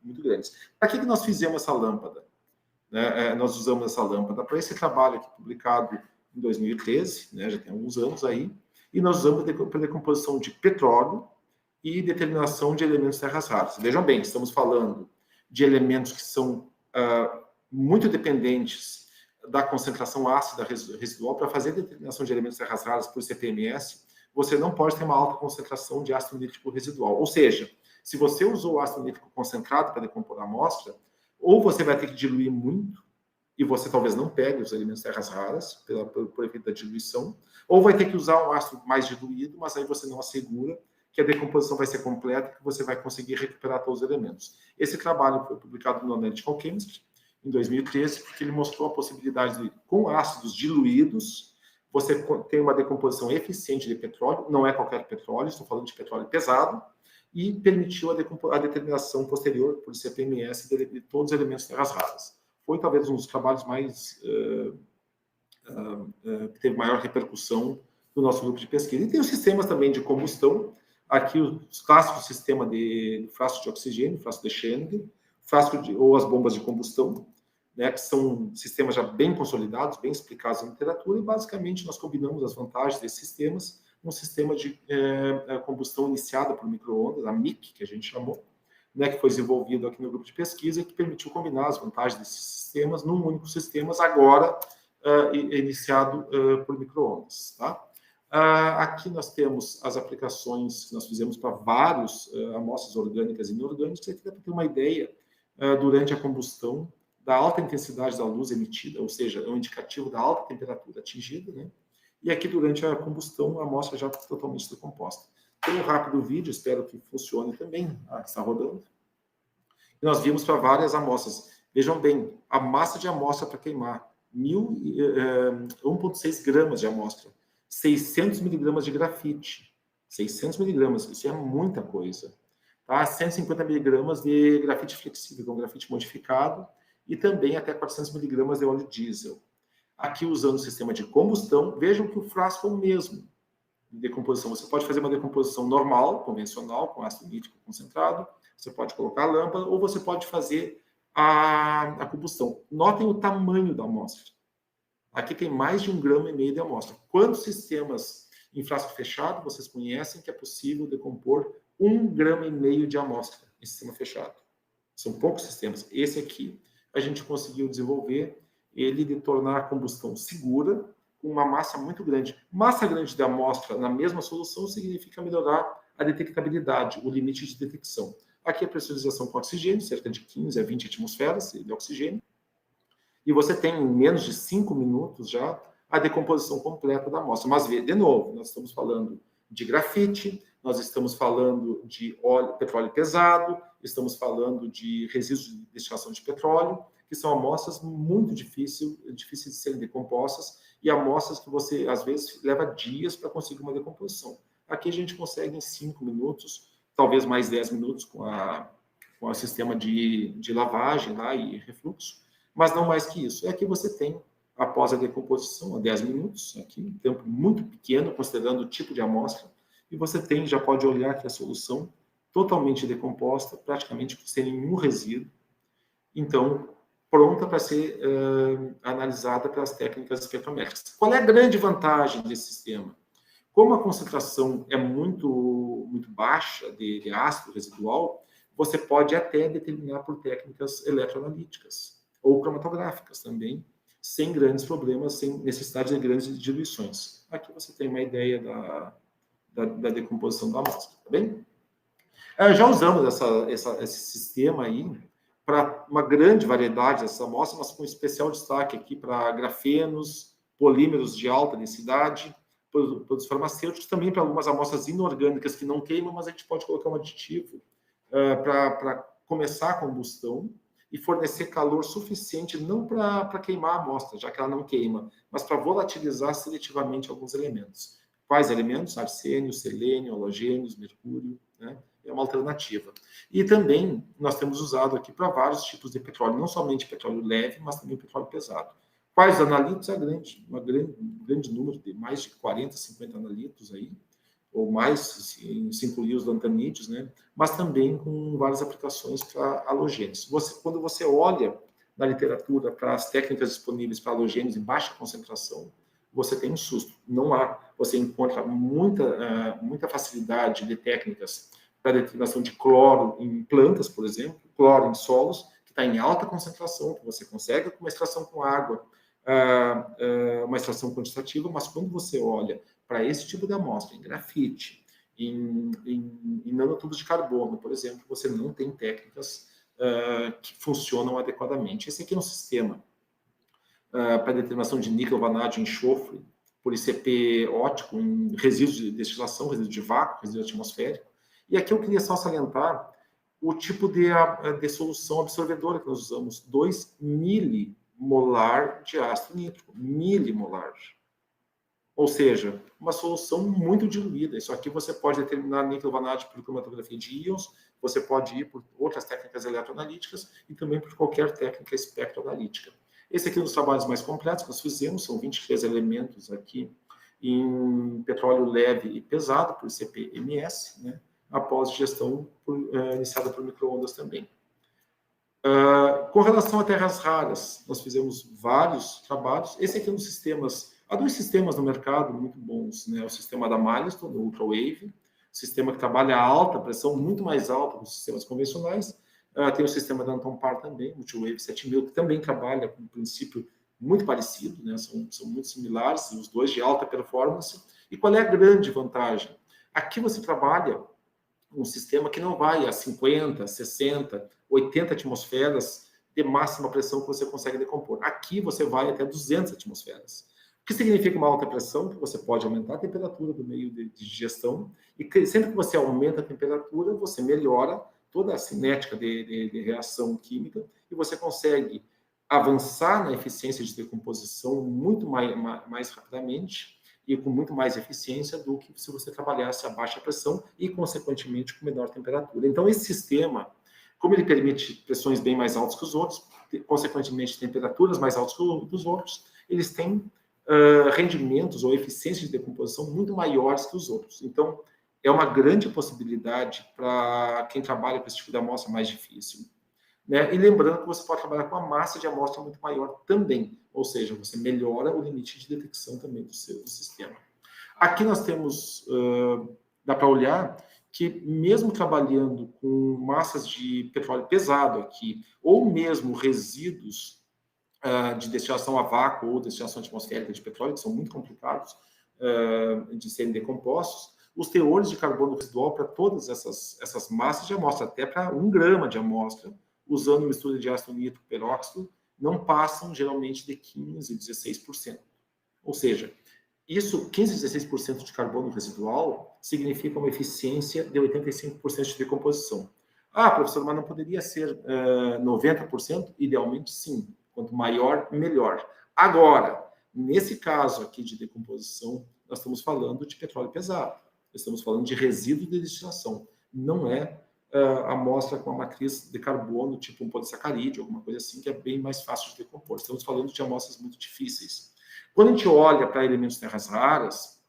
muito grandes. Para que nós fizemos essa lâmpada? Nós usamos essa lâmpada para esse trabalho aqui publicado em 2013, né, já tem alguns anos aí, e nós usamos para decomposição de petróleo e determinação de elementos terras raras. Vejam bem, estamos falando de elementos que são muito dependentes da concentração ácida residual para fazer determinação de elementos terras raras por CTMS. você não pode ter uma alta concentração de ácido nítrico residual. Ou seja, se você usou ácido nítrico concentrado para decompor a amostra, ou você vai ter que diluir muito, e você talvez não pegue os elementos terras raras por efeito da diluição, ou vai ter que usar um ácido mais diluído, mas aí você não assegura que a decomposição vai ser completa e que você vai conseguir recuperar todos os elementos. Esse trabalho foi publicado no Analytical Chemistry em 2013, porque ele mostrou a possibilidade de, com ácidos diluídos, você ter uma decomposição eficiente de petróleo, não é qualquer petróleo, estou falando de petróleo pesado, e permitiu a determinação posterior por CPMS de todos os elementos terras raras. Foi talvez um dos trabalhos mais que teve maior repercussão do nosso grupo de pesquisa. E tem os sistemas também de combustão, aqui os clássicos sistemas de frasco de oxigênio, frasco de Schengen, ou as bombas de combustão, né, que são sistemas já bem consolidados, bem explicados na literatura, e basicamente nós combinamos as vantagens desses sistemas num sistema de combustão iniciada por micro-ondas, a MIC, que a gente chamou, né, que foi desenvolvido aqui no grupo de pesquisa e que permitiu combinar as vantagens desses sistemas num único sistema, agora iniciado por micro-ondas. Tá? Aqui nós temos as aplicações que nós fizemos para várias amostras orgânicas e inorgânicas, aqui dá para ter uma ideia durante a combustão da alta intensidade da luz emitida, ou seja, é um indicativo da alta temperatura atingida, né? E aqui durante a combustão a amostra já totalmente decomposta. Tem um rápido vídeo, espero que funcione também, está rodando. E nós vimos para várias amostras. Vejam bem, a massa de amostra para queimar, 1,6 gramas de amostra, 600 miligramas de grafite, 600 miligramas, isso é muita coisa. Tá? 150 miligramas de grafite flexível, que é um grafite modificado, e também até 400 miligramas de óleo diesel. Aqui usando o sistema de combustão, vejam que o frasco é o mesmo de decomposição. Você pode fazer uma decomposição normal, convencional, com ácido nítrico concentrado, você pode colocar a lâmpada, ou você pode fazer a combustão. Notem o tamanho da amostra. Aqui tem mais de 1,5 grama de amostra. Quantos sistemas em frasco fechado vocês conhecem que é possível decompor 1,5 grama de amostra em sistema fechado? São poucos sistemas. Esse aqui a gente conseguiu desenvolver ele de tornar a combustão segura, com uma massa muito grande. Massa grande da amostra na mesma solução significa melhorar a detectabilidade, o limite de detecção. Aqui a pressurização com oxigênio, cerca de 15 a 20 atmosferas de oxigênio, e você tem em menos de 5 minutos já a decomposição completa da amostra. Mas, de novo, nós estamos falando de grafite, nós estamos falando de petróleo pesado, estamos falando de resíduos de destilação de petróleo, que são amostras muito difíceis de serem decompostas e amostras que você, às vezes, leva dias para conseguir uma decomposição. Aqui a gente consegue em 5 minutos, talvez mais 10 minutos com o sistema de lavagem lá e refluxo, mas não mais que isso. Aqui você tem, após a decomposição, a 10 minutos, aqui, um tempo muito pequeno, considerando o tipo de amostra, e você tem, já pode olhar que a solução totalmente decomposta, praticamente sem nenhum resíduo, então, pronta para ser analisada pelas técnicas espectrométricas. Qual é a grande vantagem desse sistema? Como a concentração é muito baixa de ácido residual, você pode até determinar por técnicas eletroanalíticas ou cromatográficas também, sem grandes problemas, sem necessidade de grandes diluições. Aqui você tem uma ideia da decomposição da amostra, tá bem? Já usamos esse sistema aí para uma grande variedade dessas amostras, mas com especial destaque aqui para grafenos, polímeros de alta densidade, produtos farmacêuticos, também para algumas amostras inorgânicas que não queimam, mas a gente pode colocar um aditivo para começar a combustão e fornecer calor suficiente, não para queimar a amostra, já que ela não queima, mas para volatilizar seletivamente alguns elementos. Quais elementos? Arsênio, selênio, halogênios, mercúrio, né? É uma alternativa. E também nós temos usado aqui para vários tipos de petróleo, não somente petróleo leve, mas também petróleo pesado. Quais analitos? Um grande número, de mais de 40, 50 analitos aí, ou mais, se incluir os lantanídeos, né? Mas também com várias aplicações para halogênios. Quando você olha na literatura para as técnicas disponíveis para halogênios em baixa concentração, você tem um susto. Não há. Você encontra muita facilidade de técnicas para determinação de cloro em plantas, por exemplo, cloro em solos, que está em alta concentração, que você consegue com uma extração com água, uma extração quantitativa, mas quando você olha para esse tipo de amostra, em grafite, em nanotubos de carbono, por exemplo, você não tem técnicas que funcionam adequadamente. Esse aqui é um sistema para determinação de níquel, vanádio e enxofre, por ICP óptico, em resíduos de destilação, resíduo de vácuo, resíduo atmosférico. E aqui eu queria só salientar o tipo de solução absorvedora que nós usamos, 2 milimolar de ácido nítrico, milimolar. Ou seja, uma solução muito diluída. Isso aqui você pode determinar níquel vanádio por cromatografia de íons, você pode ir por outras técnicas eletroanalíticas e também por qualquer técnica espectroanalítica. Esse aqui é um dos trabalhos mais completos que nós fizemos, são 23 elementos aqui em petróleo leve e pesado, por CPMS, né, após gestão iniciada por micro-ondas também. Com relação a terras raras, nós fizemos vários trabalhos. Esse aqui é um dos sistemas, há 2 sistemas no mercado muito bons, né? O sistema da Milestone, o Ultrawave, sistema que trabalha a alta pressão, muito mais alta que os sistemas convencionais. Tem o sistema da Anton Par também, o Multiwave 7000, que também trabalha com um princípio muito parecido, né? São muito similares, os dois de alta performance. E qual é a grande vantagem? Aqui você trabalha um sistema que não vai a 50, 60, 80 atmosferas de máxima pressão que você consegue decompor. Aqui você vai até 200 atmosferas. O que significa uma alta pressão? Que você pode aumentar a temperatura do meio de digestão, e sempre que você aumenta a temperatura, você melhora toda a cinética de reação química, e você consegue avançar na eficiência de decomposição muito mais rapidamente e com muito mais eficiência do que se você trabalhasse a baixa pressão e, consequentemente, com menor temperatura. Então, esse sistema, como ele permite pressões bem mais altas que os outros, consequentemente, temperaturas mais altas que os outros, eles têm rendimentos ou eficiência de decomposição muito maiores que os outros. Então, é uma grande possibilidade para quem trabalha com esse tipo de amostra mais difícil. Né? E lembrando que você pode trabalhar com uma massa de amostra muito maior também, ou seja, você melhora o limite de detecção também do seu sistema. Aqui nós temos, dá para olhar que mesmo trabalhando com massas de petróleo pesado aqui, ou mesmo resíduos de destilação a vácuo ou destilação atmosférica de petróleo, que são muito complicados de serem decompostos, os teores de carbono residual para todas essas massas de amostra, até para 1 grama de amostra, usando mistura de ácido nítrico peróxido, não passam geralmente de 15%, 16%. Ou seja, isso, 15%, 16% de carbono residual, significa uma eficiência de 85% de decomposição. Professor, mas não poderia ser 90%? Idealmente, sim. Quanto maior, melhor. Agora, nesse caso aqui de decomposição, nós estamos falando de petróleo pesado. Estamos falando de resíduo de destilação. Não é amostra com a matriz de carbono, tipo um polissacarídeo, alguma coisa assim, que é bem mais fácil de decompor. Estamos falando de amostras muito difíceis. Quando a gente olha para elementos terras raras,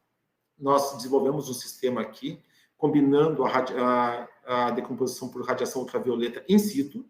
nós desenvolvemos um sistema aqui, combinando a decomposição por radiação ultravioleta in situ,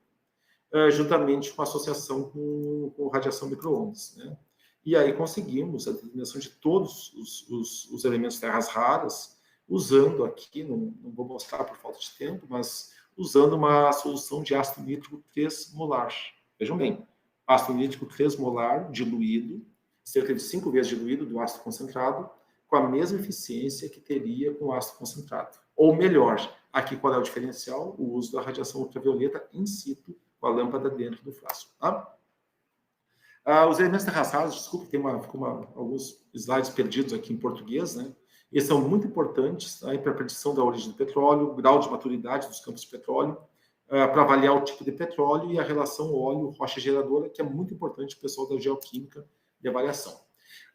juntamente com a associação com radiação micro-ondas, né? E aí conseguimos a determinação de todos os elementos terras raras, usando aqui, não vou mostrar por falta de tempo, mas usando uma solução de ácido nítrico 3 molar. Vejam bem, ácido nítrico 3 molar diluído, cerca de 5 vezes diluído do ácido concentrado, com a mesma eficiência que teria com o ácido concentrado. Ou melhor, aqui qual é o diferencial? O uso da radiação ultravioleta in situ, com a lâmpada dentro do frasco. Tá? Os elementos terras raras, desculpa, tem alguns slides perdidos aqui em português, né? Eles são muito importantes para a predição da origem do petróleo, o grau de maturidade dos campos de petróleo, para avaliar o tipo de petróleo e a relação óleo-rocha geradora, que é muito importante para o pessoal da geoquímica de avaliação.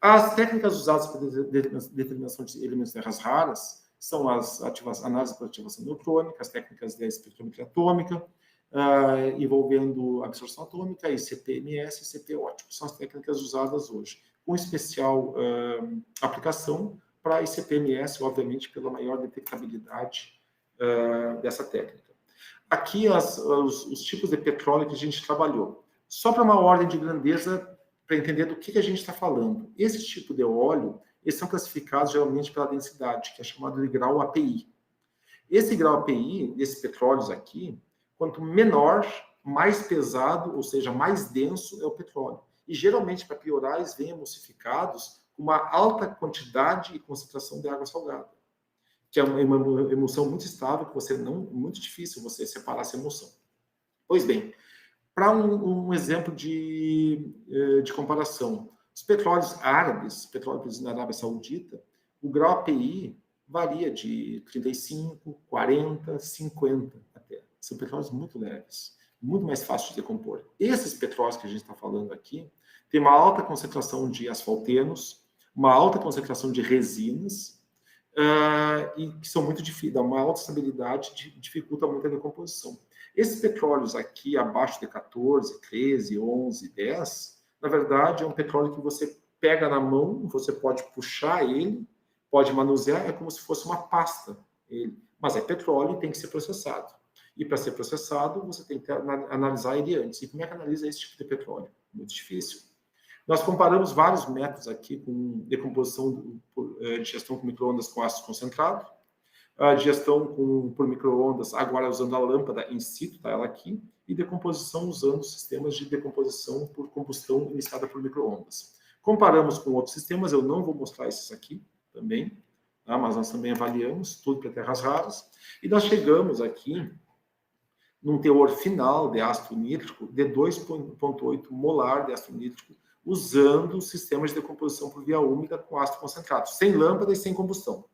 As técnicas usadas para determinação de elementos terras raras são as análises por ativação neutrônica, as técnicas de espectrometria atômica, envolvendo absorção atômica, ICP-MS e ICP óptico. São as técnicas usadas hoje, com especial aplicação para ICP-MS, obviamente, pela maior detectabilidade dessa técnica. Aqui, os tipos de petróleo que a gente trabalhou. Só para uma ordem de grandeza, para entender do que a gente está falando. Esse tipo de óleo, eles são classificados geralmente pela densidade, que é chamado de grau API. Esse grau API, desses petróleos aqui, quanto menor, mais pesado, ou seja, mais denso é o petróleo. E geralmente, para piorar, eles vêm emulsificados uma alta quantidade e concentração de água salgada, que é uma emulsão muito estável, que você não, muito difícil você separar essa emulsão. Pois bem, para um exemplo de comparação, os petróleos árabes, petróleo produzido na Arábia Saudita, o grau API varia de 35, 40, 50 até. São petróleos muito leves, muito mais fáceis de decompor. Esses petróleos que a gente está falando aqui têm uma alta concentração de asfaltenos, uma alta concentração de resinas, e que são muito difíceis, dá uma alta estabilidade, dificulta muito a decomposição. Esses petróleos aqui, abaixo de 14, 13, 11, 10, na verdade, é um petróleo que você pega na mão, você pode puxar ele, pode manusear, é como se fosse uma pasta. Mas é petróleo e tem que ser processado. E para ser processado, você tem que analisar ele antes. E como é que analisa esse tipo de petróleo? Muito difícil. Nós comparamos vários métodos aqui com decomposição de gestão com micro-ondas com ácido concentrado, a digestão por micro-ondas, agora usando a lâmpada in situ, tá ela aqui, e decomposição usando sistemas de decomposição por combustão iniciada por micro-ondas. Comparamos com outros sistemas, eu não vou mostrar esses aqui também, tá? Mas nós também avaliamos tudo para terras raras, e nós chegamos aqui num teor final de ácido nítrico de 2,8 molar de ácido nítrico, usando sistemas de decomposição por via úmida com ácido concentrado, sem lâmpada e sem combustão.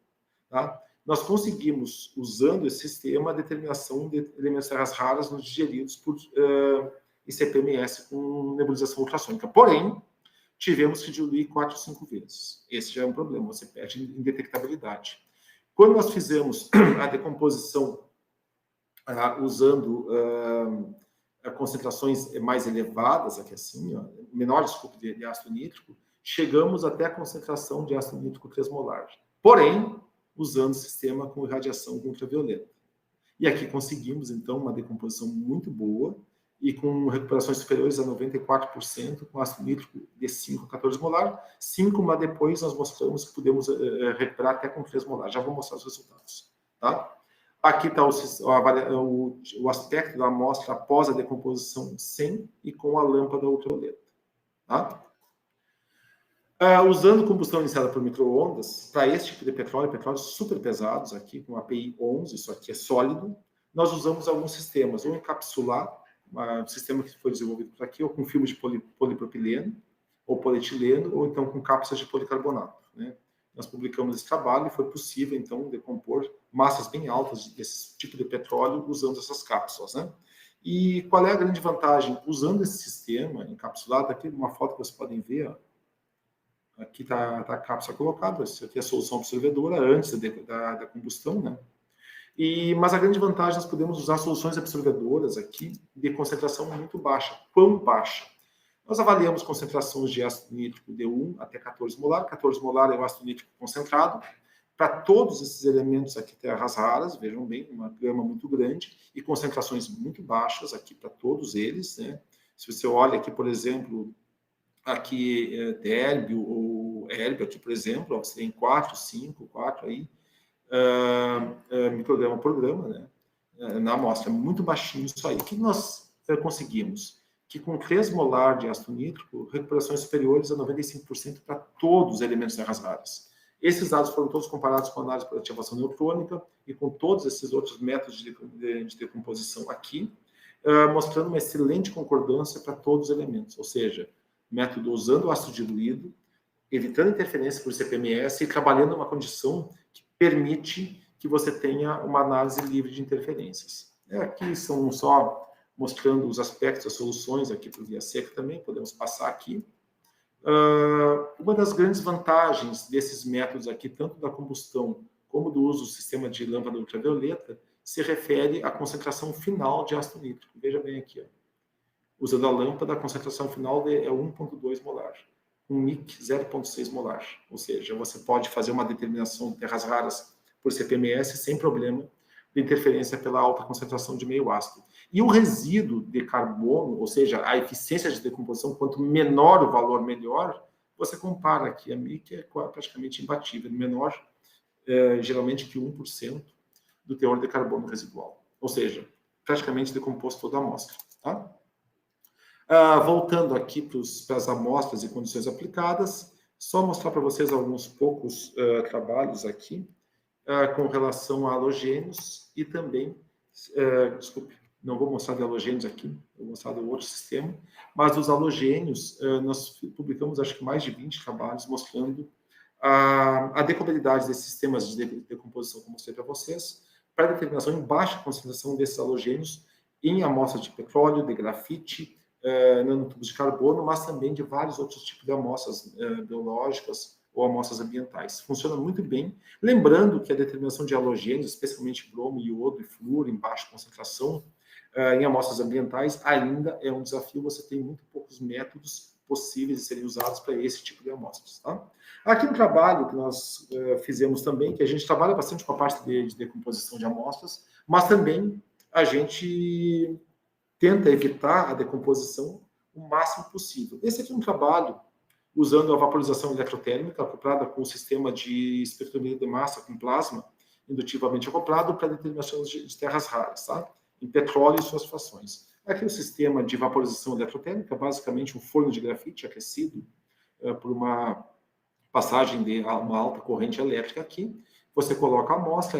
Tá? Nós conseguimos, usando esse sistema, a determinação de elementos terras raras nos digeridos por ICP-MS com nebulização ultrassônica. Porém, tivemos que diluir 4 ou 5 vezes. Esse já é um problema, você perde indetectabilidade. Quando nós fizemos a decomposição usando concentrações mais elevadas, aqui assim, menores de ácido nítrico, chegamos até a concentração de ácido nítrico 3 molar. Porém, usando o sistema com irradiação ultravioleta. E aqui conseguimos, então, uma decomposição muito boa e com recuperações superiores a 94%, com ácido nítrico de 5 a 14 molar. 5, mas depois nós mostramos que podemos recuperar até com 3 molar. Já vou mostrar os resultados. Tá? Aqui está o aspecto da amostra após a decomposição sem e com a lâmpada ultravioleta. Tá? Usando combustão iniciada por micro-ondas, para esse tipo de petróleos super pesados, aqui com API 11, isso aqui é sólido, nós usamos alguns sistemas, ou encapsular, um sistema que foi desenvolvido por aqui, ou com filme de polipropileno, ou polietileno, ou então com cápsulas de policarbonato. Né? Nós publicamos esse trabalho e foi possível, então, decompor massas bem altas desse tipo de petróleo usando essas cápsulas. Né? E qual é a grande vantagem? Usando esse sistema encapsulado, aqui uma foto que vocês podem ver, ó, aqui está a cápsula colocada, isso aqui é a solução absorvedora antes da combustão, né? Mas a grande vantagem, nós podemos usar soluções absorvedoras aqui de concentração muito baixa. Quão baixa? Nós avaliamos concentrações de ácido nítrico de 1 até 14 molar. 14 molar é o ácido nítrico concentrado. Para todos esses elementos aqui, terras raras, vejam bem, uma gama muito grande, e concentrações muito baixas aqui para todos eles, né? Se você olha aqui, por exemplo, aqui térbio ou hérbio, aqui, por exemplo, ó, você tem 4, 5, 4 aí, micrograma por grama, né? Na amostra, muito baixinho isso aí. O que nós conseguimos? Que com 3 molar de ácido nítrico, recuperações superiores a 95% para todos os elementos terras raras. Esses dados foram todos comparados com a análise por ativação neutrônica e com todos esses outros métodos de decomposição aqui, mostrando uma excelente concordância para todos os elementos, ou seja, método usando o ácido diluído, evitando interferência por CPMS e trabalhando numa condição que permite que você tenha uma análise livre de interferências. Aqui são só mostrando os aspectos, as soluções aqui para o via seca também, podemos passar aqui. Uma das grandes vantagens desses métodos aqui, tanto da combustão como do uso do sistema de lâmpada ultravioleta, se refere à concentração final de ácido nítrico. Veja bem aqui, ó. Usando a lâmpada, a concentração final é 1,2 molar, um MIC 0,6 molar. Ou seja, você pode fazer uma determinação de terras raras por CPMS sem problema de interferência pela alta concentração de meio ácido. E o resíduo de carbono, ou seja, a eficiência de decomposição, quanto menor o valor, melhor, você compara aqui, a MIC é praticamente imbatível, menor, geralmente que 1% do teor de carbono residual. Ou seja, praticamente decomposto toda a amostra. Tá? Voltando aqui para as amostras e condições aplicadas, Só mostrar para vocês alguns poucos trabalhos aqui com relação a halogênios e também, desculpe, não vou mostrar de halogênios aqui, vou mostrar do outro sistema, mas dos halogênios, nós publicamos acho que mais de 20 trabalhos mostrando a decomposibilidade desses sistemas de decomposição que eu mostrei para vocês, para determinação em baixa concentração desses halogênios em amostras de petróleo, de grafite, nanotubos de carbono, mas também de vários outros tipos de amostras biológicas ou amostras ambientais. Funciona muito bem. Lembrando que a determinação de halogênios, especialmente bromo, iodo e flúor, em baixa concentração, em amostras ambientais, ainda é um desafio. Você tem muito poucos métodos possíveis de serem usados para esse tipo de amostras. Tá? Aqui um trabalho que nós fizemos também, que a gente trabalha bastante com a parte de decomposição de amostras, mas também a gente tenta evitar a decomposição o máximo possível. Esse aqui é um trabalho usando a vaporização eletrotérmica acoplada com o sistema de espectrometria de massa com plasma indutivamente acoplado para determinação de terras raras, tá? Em petróleo e suas frações. Aqui o sistema de vaporização eletrotérmica, basicamente um forno de grafite aquecido por uma passagem de uma alta corrente elétrica aqui. Você coloca a amostra,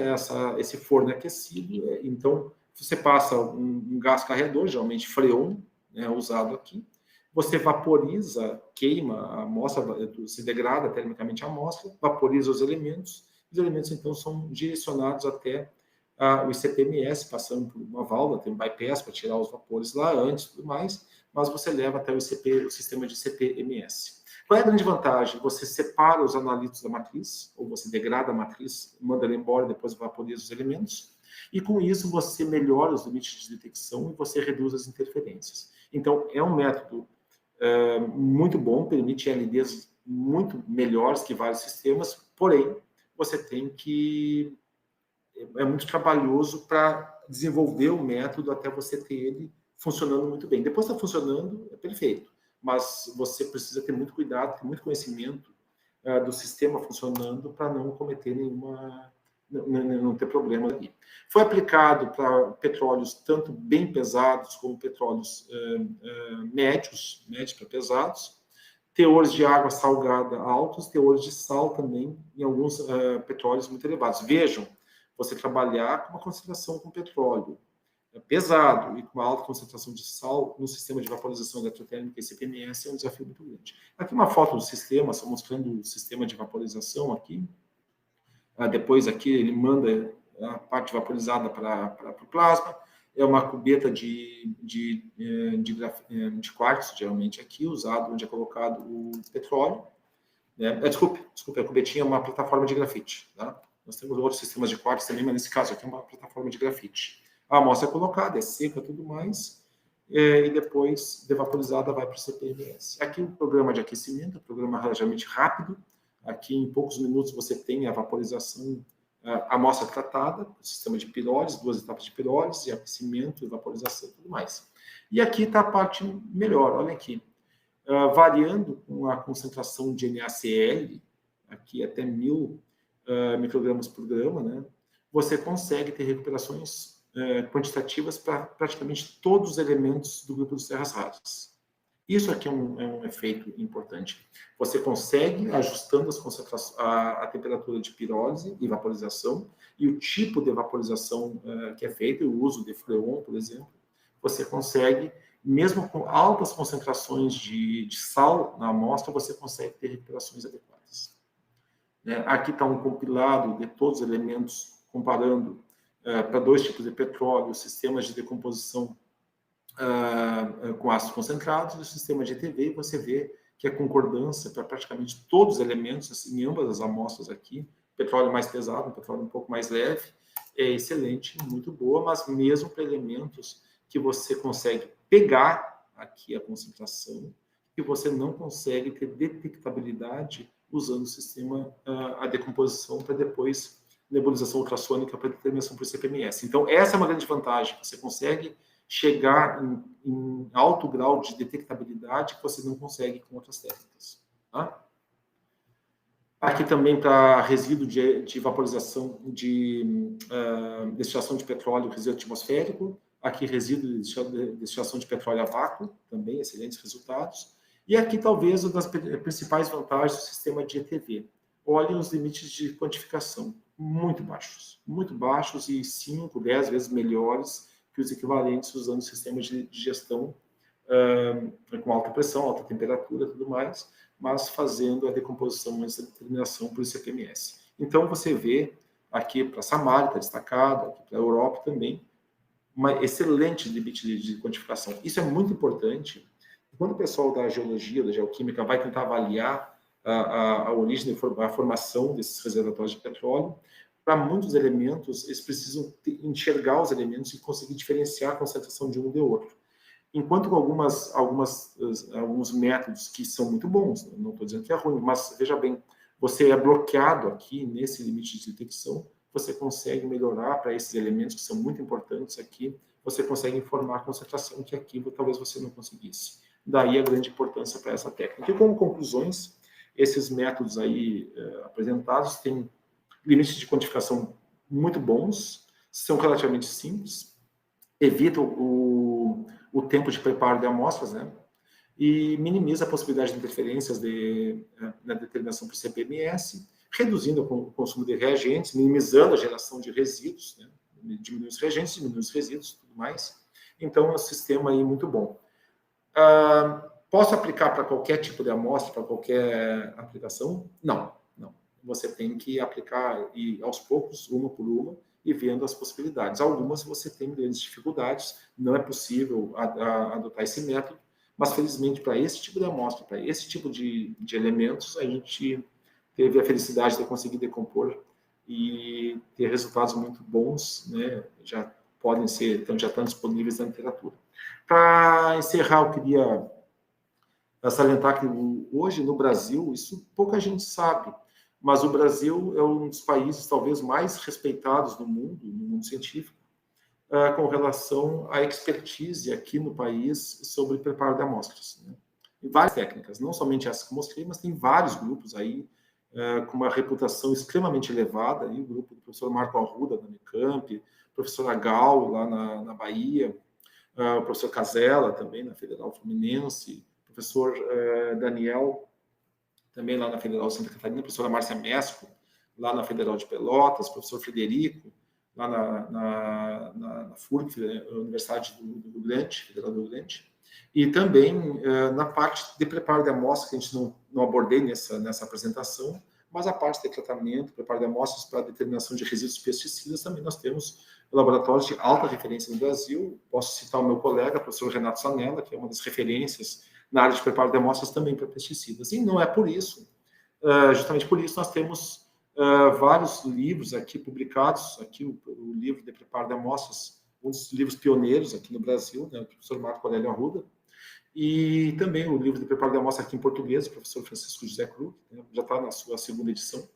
esse forno é aquecido, então você passa um gás carreador, geralmente freon, né, usado aqui. Você vaporiza, queima a amostra, se degrada termicamente a amostra, vaporiza os elementos então são direcionados até o ICP-MS, passando por uma válvula, tem um bypass para tirar os vapores lá antes e tudo mais, mas você leva até o sistema de ICP-MS. Qual é a grande vantagem? Você separa os analitos da matriz, ou você degrada a matriz, manda ela embora e depois vaporiza os elementos, e com isso você melhora os limites de detecção e você reduz as interferências. Então, é um método muito bom, permite LDs muito melhores que vários sistemas, porém, você tem que... É muito trabalhoso para desenvolver o método até você ter ele funcionando muito bem. Depois está funcionando, é perfeito, mas você precisa ter muito cuidado, ter muito conhecimento do sistema funcionando para não cometer não ter problema ali. Foi aplicado para petróleos tanto bem pesados como petróleos médios para pesados, teores de água salgada altos, teores de sal também em alguns petróleos muito elevados. Vejam, você trabalhar com uma concentração com petróleo pesado e com uma alta concentração de sal no sistema de vaporização eletrotérmica ICP-MS é um desafio muito grande. Aqui uma foto do sistema, só mostrando o sistema de vaporização aqui. Depois aqui ele manda a parte vaporizada para o plasma. É uma cubeta de quartzo, geralmente aqui, usado onde é colocado o petróleo. Desculpe, a cubetinha é uma plataforma de grafite. Tá? Nós temos outros sistemas de quartzo também, mas nesse caso aqui é uma plataforma de grafite. A amostra é colocada, é seca tudo mais, e depois, devaporizada, vai para o CP-MS. Aqui o programa de aquecimento, programa relativamente rápido. Aqui em poucos minutos você tem a vaporização, a amostra tratada, o sistema de pirólise, 2 etapas de pirólise, aquecimento, vaporização e tudo mais. E aqui está a parte melhor, olha aqui. Variando com a concentração de NaCl, aqui até 1000 microgramas por grama, né, você consegue ter recuperações quantitativas para praticamente todos os elementos do grupo dos terras raras. Isso aqui é um efeito importante. Você consegue, ajustando a temperatura de pirólise e vaporização, e o tipo de vaporização que é feito, o uso de freon, por exemplo, você consegue, mesmo com altas concentrações de sal na amostra, você consegue ter recuperações adequadas. Aqui está um compilado de todos os elementos, comparando para 2 tipos de petróleo, sistemas de decomposição com ácidos concentrados e o sistema de ETV, e você vê que a concordância para praticamente todos os elementos, assim, em ambas as amostras aqui, petróleo mais pesado, petróleo um pouco mais leve, é excelente, muito boa, mas mesmo para elementos que você consegue pegar aqui a concentração, que você não consegue ter detectabilidade usando o sistema, a decomposição para depois nebulização ultrassônica para determinação por ICP-MS. Então, essa é uma grande vantagem, você consegue chegar em alto grau de detectabilidade que você não consegue com outras técnicas. Tá? Aqui também para resíduo de vaporização de destilação de petróleo, resíduo atmosférico. Aqui resíduo de destilação de petróleo a vácuo, também excelentes resultados. E aqui, talvez, uma das principais vantagens do sistema de ETV. Olhem os limites de quantificação, muito baixos e 5, 10 vezes melhores que os equivalentes usando sistemas de gestão com alta pressão, alta temperatura, tudo mais, mas fazendo a decomposição e a determinação por ICP-MS. Então, você vê aqui para a Samarco, está destacado, aqui para a Europa também, uma excelente limite de quantificação. Isso é muito importante. Quando o pessoal da geologia, da geoquímica, vai tentar avaliar a origem, a formação desses reservatórios de petróleo, para muitos elementos, eles precisam enxergar os elementos e conseguir diferenciar a concentração de um do outro. Enquanto com alguns métodos que são muito bons, não estou dizendo que é ruim, mas veja bem, você é bloqueado aqui nesse limite de detecção, você consegue melhorar para esses elementos que são muito importantes aqui, você consegue informar a concentração que aqui talvez você não conseguisse. Daí a grande importância para essa técnica. E como conclusões, esses métodos aí apresentados têm limites de quantificação muito bons, são relativamente simples, evitam o tempo de preparo de amostras, né? E minimiza a possibilidade de interferências na determinação por CP-MS, reduzindo o consumo de reagentes, minimizando a geração de resíduos, né? Diminui os reagentes, diminui os resíduos, tudo mais. Então, é um sistema aí muito bom. Posso aplicar para qualquer tipo de amostra, para qualquer aplicação? Não. Você tem que aplicar aos poucos, uma por uma, e vendo as possibilidades. Algumas você tem grandes dificuldades, não é possível adotar esse método, mas felizmente para esse tipo de amostra, para esse tipo de elementos, a gente teve a felicidade de conseguir decompor e ter resultados muito bons, né? Já estão disponíveis na literatura. Para encerrar, eu queria salientar que hoje no Brasil, isso pouca gente sabe, mas o Brasil é um dos países talvez mais respeitados no mundo científico, com relação à expertise aqui no país sobre preparo de amostras, né? Em várias técnicas, não somente essa que eu mostrei, mas tem vários grupos aí com uma reputação extremamente elevada, aí, o grupo do professor Marco Arruda, da Unicamp, professor Agal, lá na Bahia, o professor Casella, também na Federal Fluminense, professor Daniel, também lá na Federal Santa Catarina, professora Márcia Mesco, lá na Federal de Pelotas, professor Frederico, lá na FURG, Universidade do Rio Grande, Federal do Rio Grande, e também na parte de preparo de amostras, que a gente não abordei nessa apresentação, mas a parte de tratamento, preparo de amostras para determinação de resíduos de pesticidas, também nós temos laboratórios de alta referência no Brasil. Posso citar o meu colega, o professor Renato Sanella, que é uma das referências na área de preparo de amostras também para pesticidas. E não é por isso, justamente por isso nós temos vários livros aqui publicados, aqui o livro de preparo de amostras, um dos livros pioneiros aqui no Brasil, né, do professor Marco Aurélio Arruda, e também o livro de preparo de amostra aqui em português, do professor Francisco José Krug, né, já está na sua segunda edição,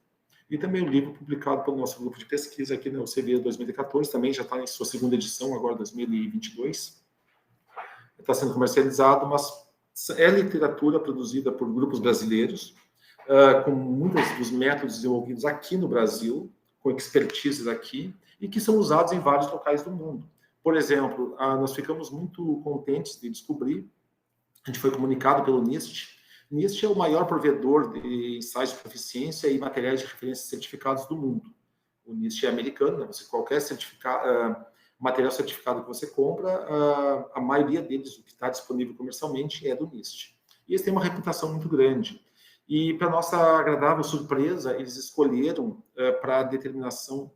e também o livro publicado pelo nosso grupo de pesquisa aqui no CV 2014, também já está em sua segunda edição, agora 2022, está sendo comercializado, mas é literatura produzida por grupos brasileiros, com muitos dos métodos desenvolvidos aqui no Brasil, com expertise aqui, e que são usados em vários locais do mundo. Por exemplo, nós ficamos muito contentes de descobrir, a gente foi comunicado pelo NIST. O NIST é o maior provedor de ensaios de proficiência e materiais de referência certificados do mundo. O NIST é americano, né? Qualquer material certificado que você compra, a maioria deles, o que está disponível comercialmente, é do NIST. E eles têm uma reputação muito grande. E, para nossa agradável surpresa, eles escolheram para determinação,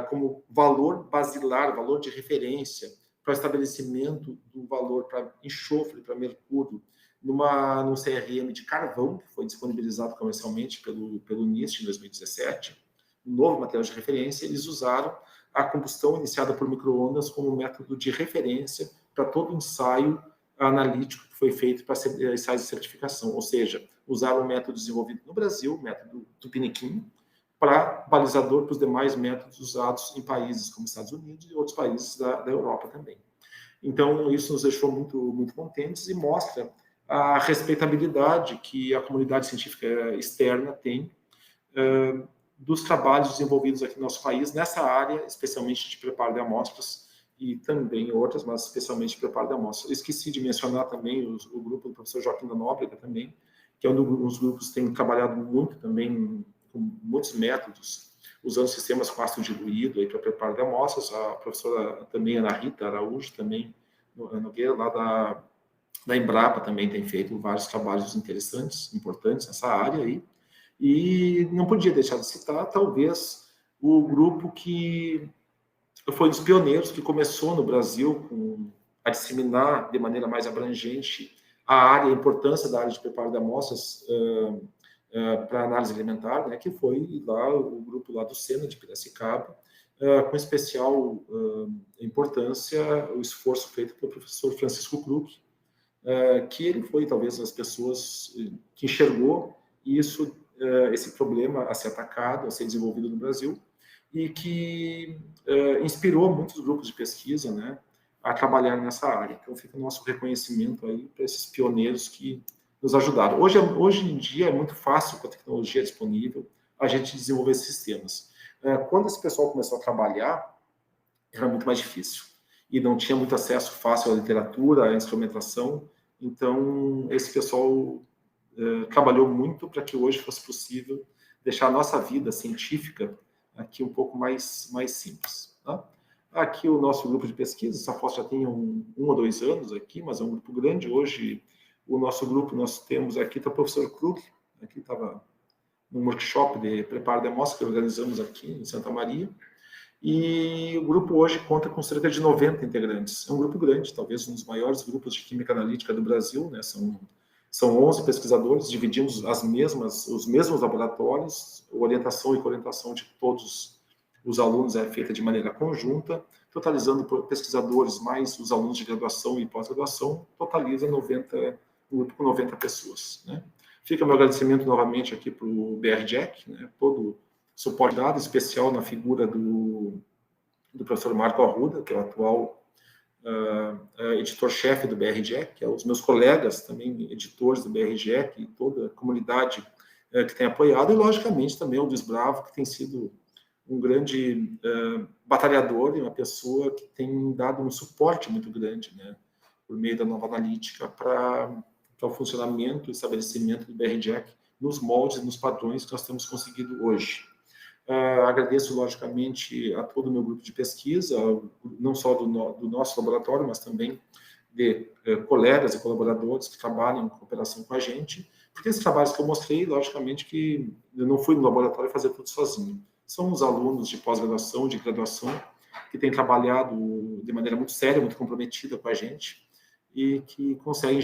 como valor basilar, valor de referência, para o estabelecimento do valor para enxofre, para mercúrio, num CRM de carvão, que foi disponibilizado comercialmente pelo NIST em 2017, um novo material de referência. Eles usaram a combustão iniciada por micro-ondas como método de referência para todo ensaio analítico que foi feito para ensaios de certificação, ou seja, usaram o método desenvolvido no Brasil, o método Tupiniquim, para balizador para os demais métodos usados em países como Estados Unidos e outros países da Europa também. Então, isso nos deixou muito, muito contentes e mostra a respeitabilidade que a comunidade científica externa tem dos trabalhos desenvolvidos aqui no nosso país, nessa área, especialmente de preparo de amostras e também outras, mas especialmente preparo de amostras. Esqueci de mencionar também o grupo do professor Joaquim da Nóbrega também, que é um dos grupos que tem trabalhado muito também com muitos métodos, usando sistemas com ácido diluído para preparo de amostras. A professora também, Ana Rita Araújo, também, Nogueira, lá da Embrapa, também tem feito vários trabalhos interessantes, importantes nessa área aí. E não podia deixar de citar, talvez, o grupo que foi um dos pioneiros, que começou no Brasil a disseminar de maneira mais abrangente a importância da área de preparo de amostras para análise alimentar, né, que foi lá o grupo lá do Sena, de Piracicaba, com especial importância o esforço feito pelo professor Francisco Krug, que ele foi talvez as pessoas que enxergou isso, esse problema a ser atacado, a ser desenvolvido no Brasil, e que inspirou muitos grupos de pesquisa, né, a trabalhar nessa área. Então fica o nosso reconhecimento aí para esses pioneiros que nos ajudaram. Hoje em dia é muito fácil, com a tecnologia disponível, a gente desenvolver esses sistemas. Quando esse pessoal começou a trabalhar, era muito mais difícil. E não tinha muito acesso fácil à literatura, à instrumentação. Então, esse pessoal trabalhou muito para que hoje fosse possível deixar a nossa vida científica aqui um pouco mais simples. Tá? Aqui o nosso grupo de pesquisa, essa foto já tem um ou 2 anos aqui, mas é um grupo grande. Hoje, o nosso grupo, nós temos aqui, está o professor Krug, aqui estava num workshop de preparo de amostra que organizamos aqui em Santa Maria, e o grupo hoje conta com cerca de 90 integrantes. É um grupo grande, talvez um dos maiores grupos de química analítica do Brasil, né? São 11 pesquisadores, dividimos os mesmos laboratórios, orientação e coorientação de todos os alunos é feita de maneira conjunta, totalizando pesquisadores mais os alunos de graduação e pós-graduação, totaliza um grupo com 90 pessoas. Né? Fica meu agradecimento novamente aqui para o BRJEC, né? Todo o suporte dado, especial na figura do professor Marco Arruda, que é o atual editor-chefe do BRJEC, que é os meus colegas também, editores do BRJEC, e toda a comunidade que tem apoiado, e logicamente também o Luiz Bravo, que tem sido um grande batalhador e uma pessoa que tem dado um suporte muito grande, né, por meio da nova analítica para o funcionamento e estabelecimento do BRJEC nos moldes, nos padrões que nós temos conseguido hoje. Agradeço, logicamente, a todo o meu grupo de pesquisa, não só do nosso laboratório, mas também de colegas e colaboradores que trabalham em cooperação com a gente, porque esses trabalhos que eu mostrei, logicamente, que eu não fui no laboratório fazer tudo sozinho. São os alunos de pós-graduação, de graduação, que têm trabalhado de maneira muito séria, muito comprometida com a gente, e que conseguem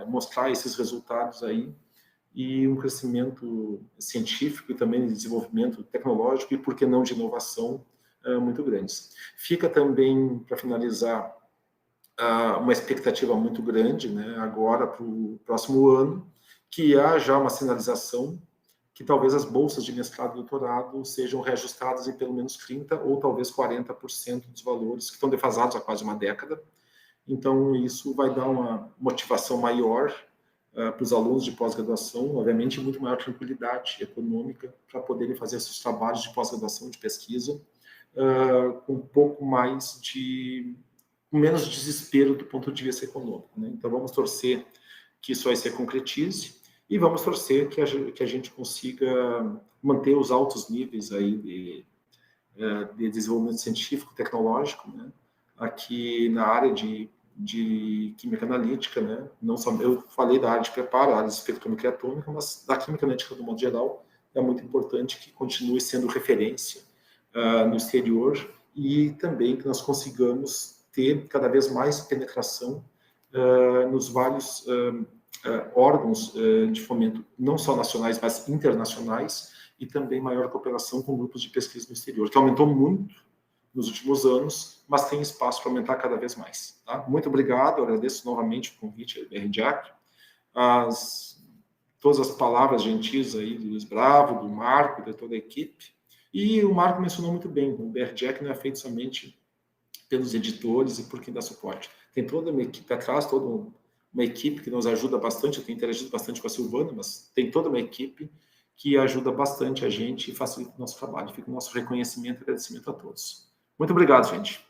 mostrar esses resultados aí, e um crescimento científico e também de desenvolvimento tecnológico e, por que não, de inovação muito grandes. Fica também, para finalizar, uma expectativa muito grande, né, agora para o próximo ano, que há já uma sinalização que talvez as bolsas de mestrado e doutorado sejam reajustadas em pelo menos 30% ou talvez 40% dos valores que estão defasados há quase uma década. Então, isso vai dar uma motivação maior para os alunos de pós-graduação, obviamente, muito maior tranquilidade econômica para poderem fazer esses trabalhos de pós-graduação, de pesquisa, com um pouco mais com menos desespero do ponto de vista econômico. Né? Então, vamos torcer que isso aí se concretize e vamos torcer que a gente consiga manter os altos níveis aí de desenvolvimento científico, tecnológico, né? Aqui na área de química analítica, né? Não só eu falei da área de preparo, a área de espectrometria atômica, mas da química analítica do modo geral é muito importante que continue sendo referência no exterior e também que nós consigamos ter cada vez mais penetração nos vários órgãos de fomento, não só nacionais, mas internacionais, e também maior cooperação com grupos de pesquisa no exterior, que aumentou muito nos últimos anos, mas tem espaço para aumentar cada vez mais. Tá? Muito obrigado, agradeço novamente o convite do BRJEC, todas as palavras gentis aí do Luiz Bravo, do Marco, de toda a equipe, e o Marco mencionou muito bem, o BRJEC não é feito somente pelos editores e por quem dá suporte. Tem toda uma equipe atrás, toda uma equipe que nos ajuda bastante, eu tenho interagido bastante com a Silvana, mas tem toda uma equipe que ajuda bastante a gente e facilita o nosso trabalho. Fica o nosso reconhecimento e agradecimento a todos. Muito obrigado, gente.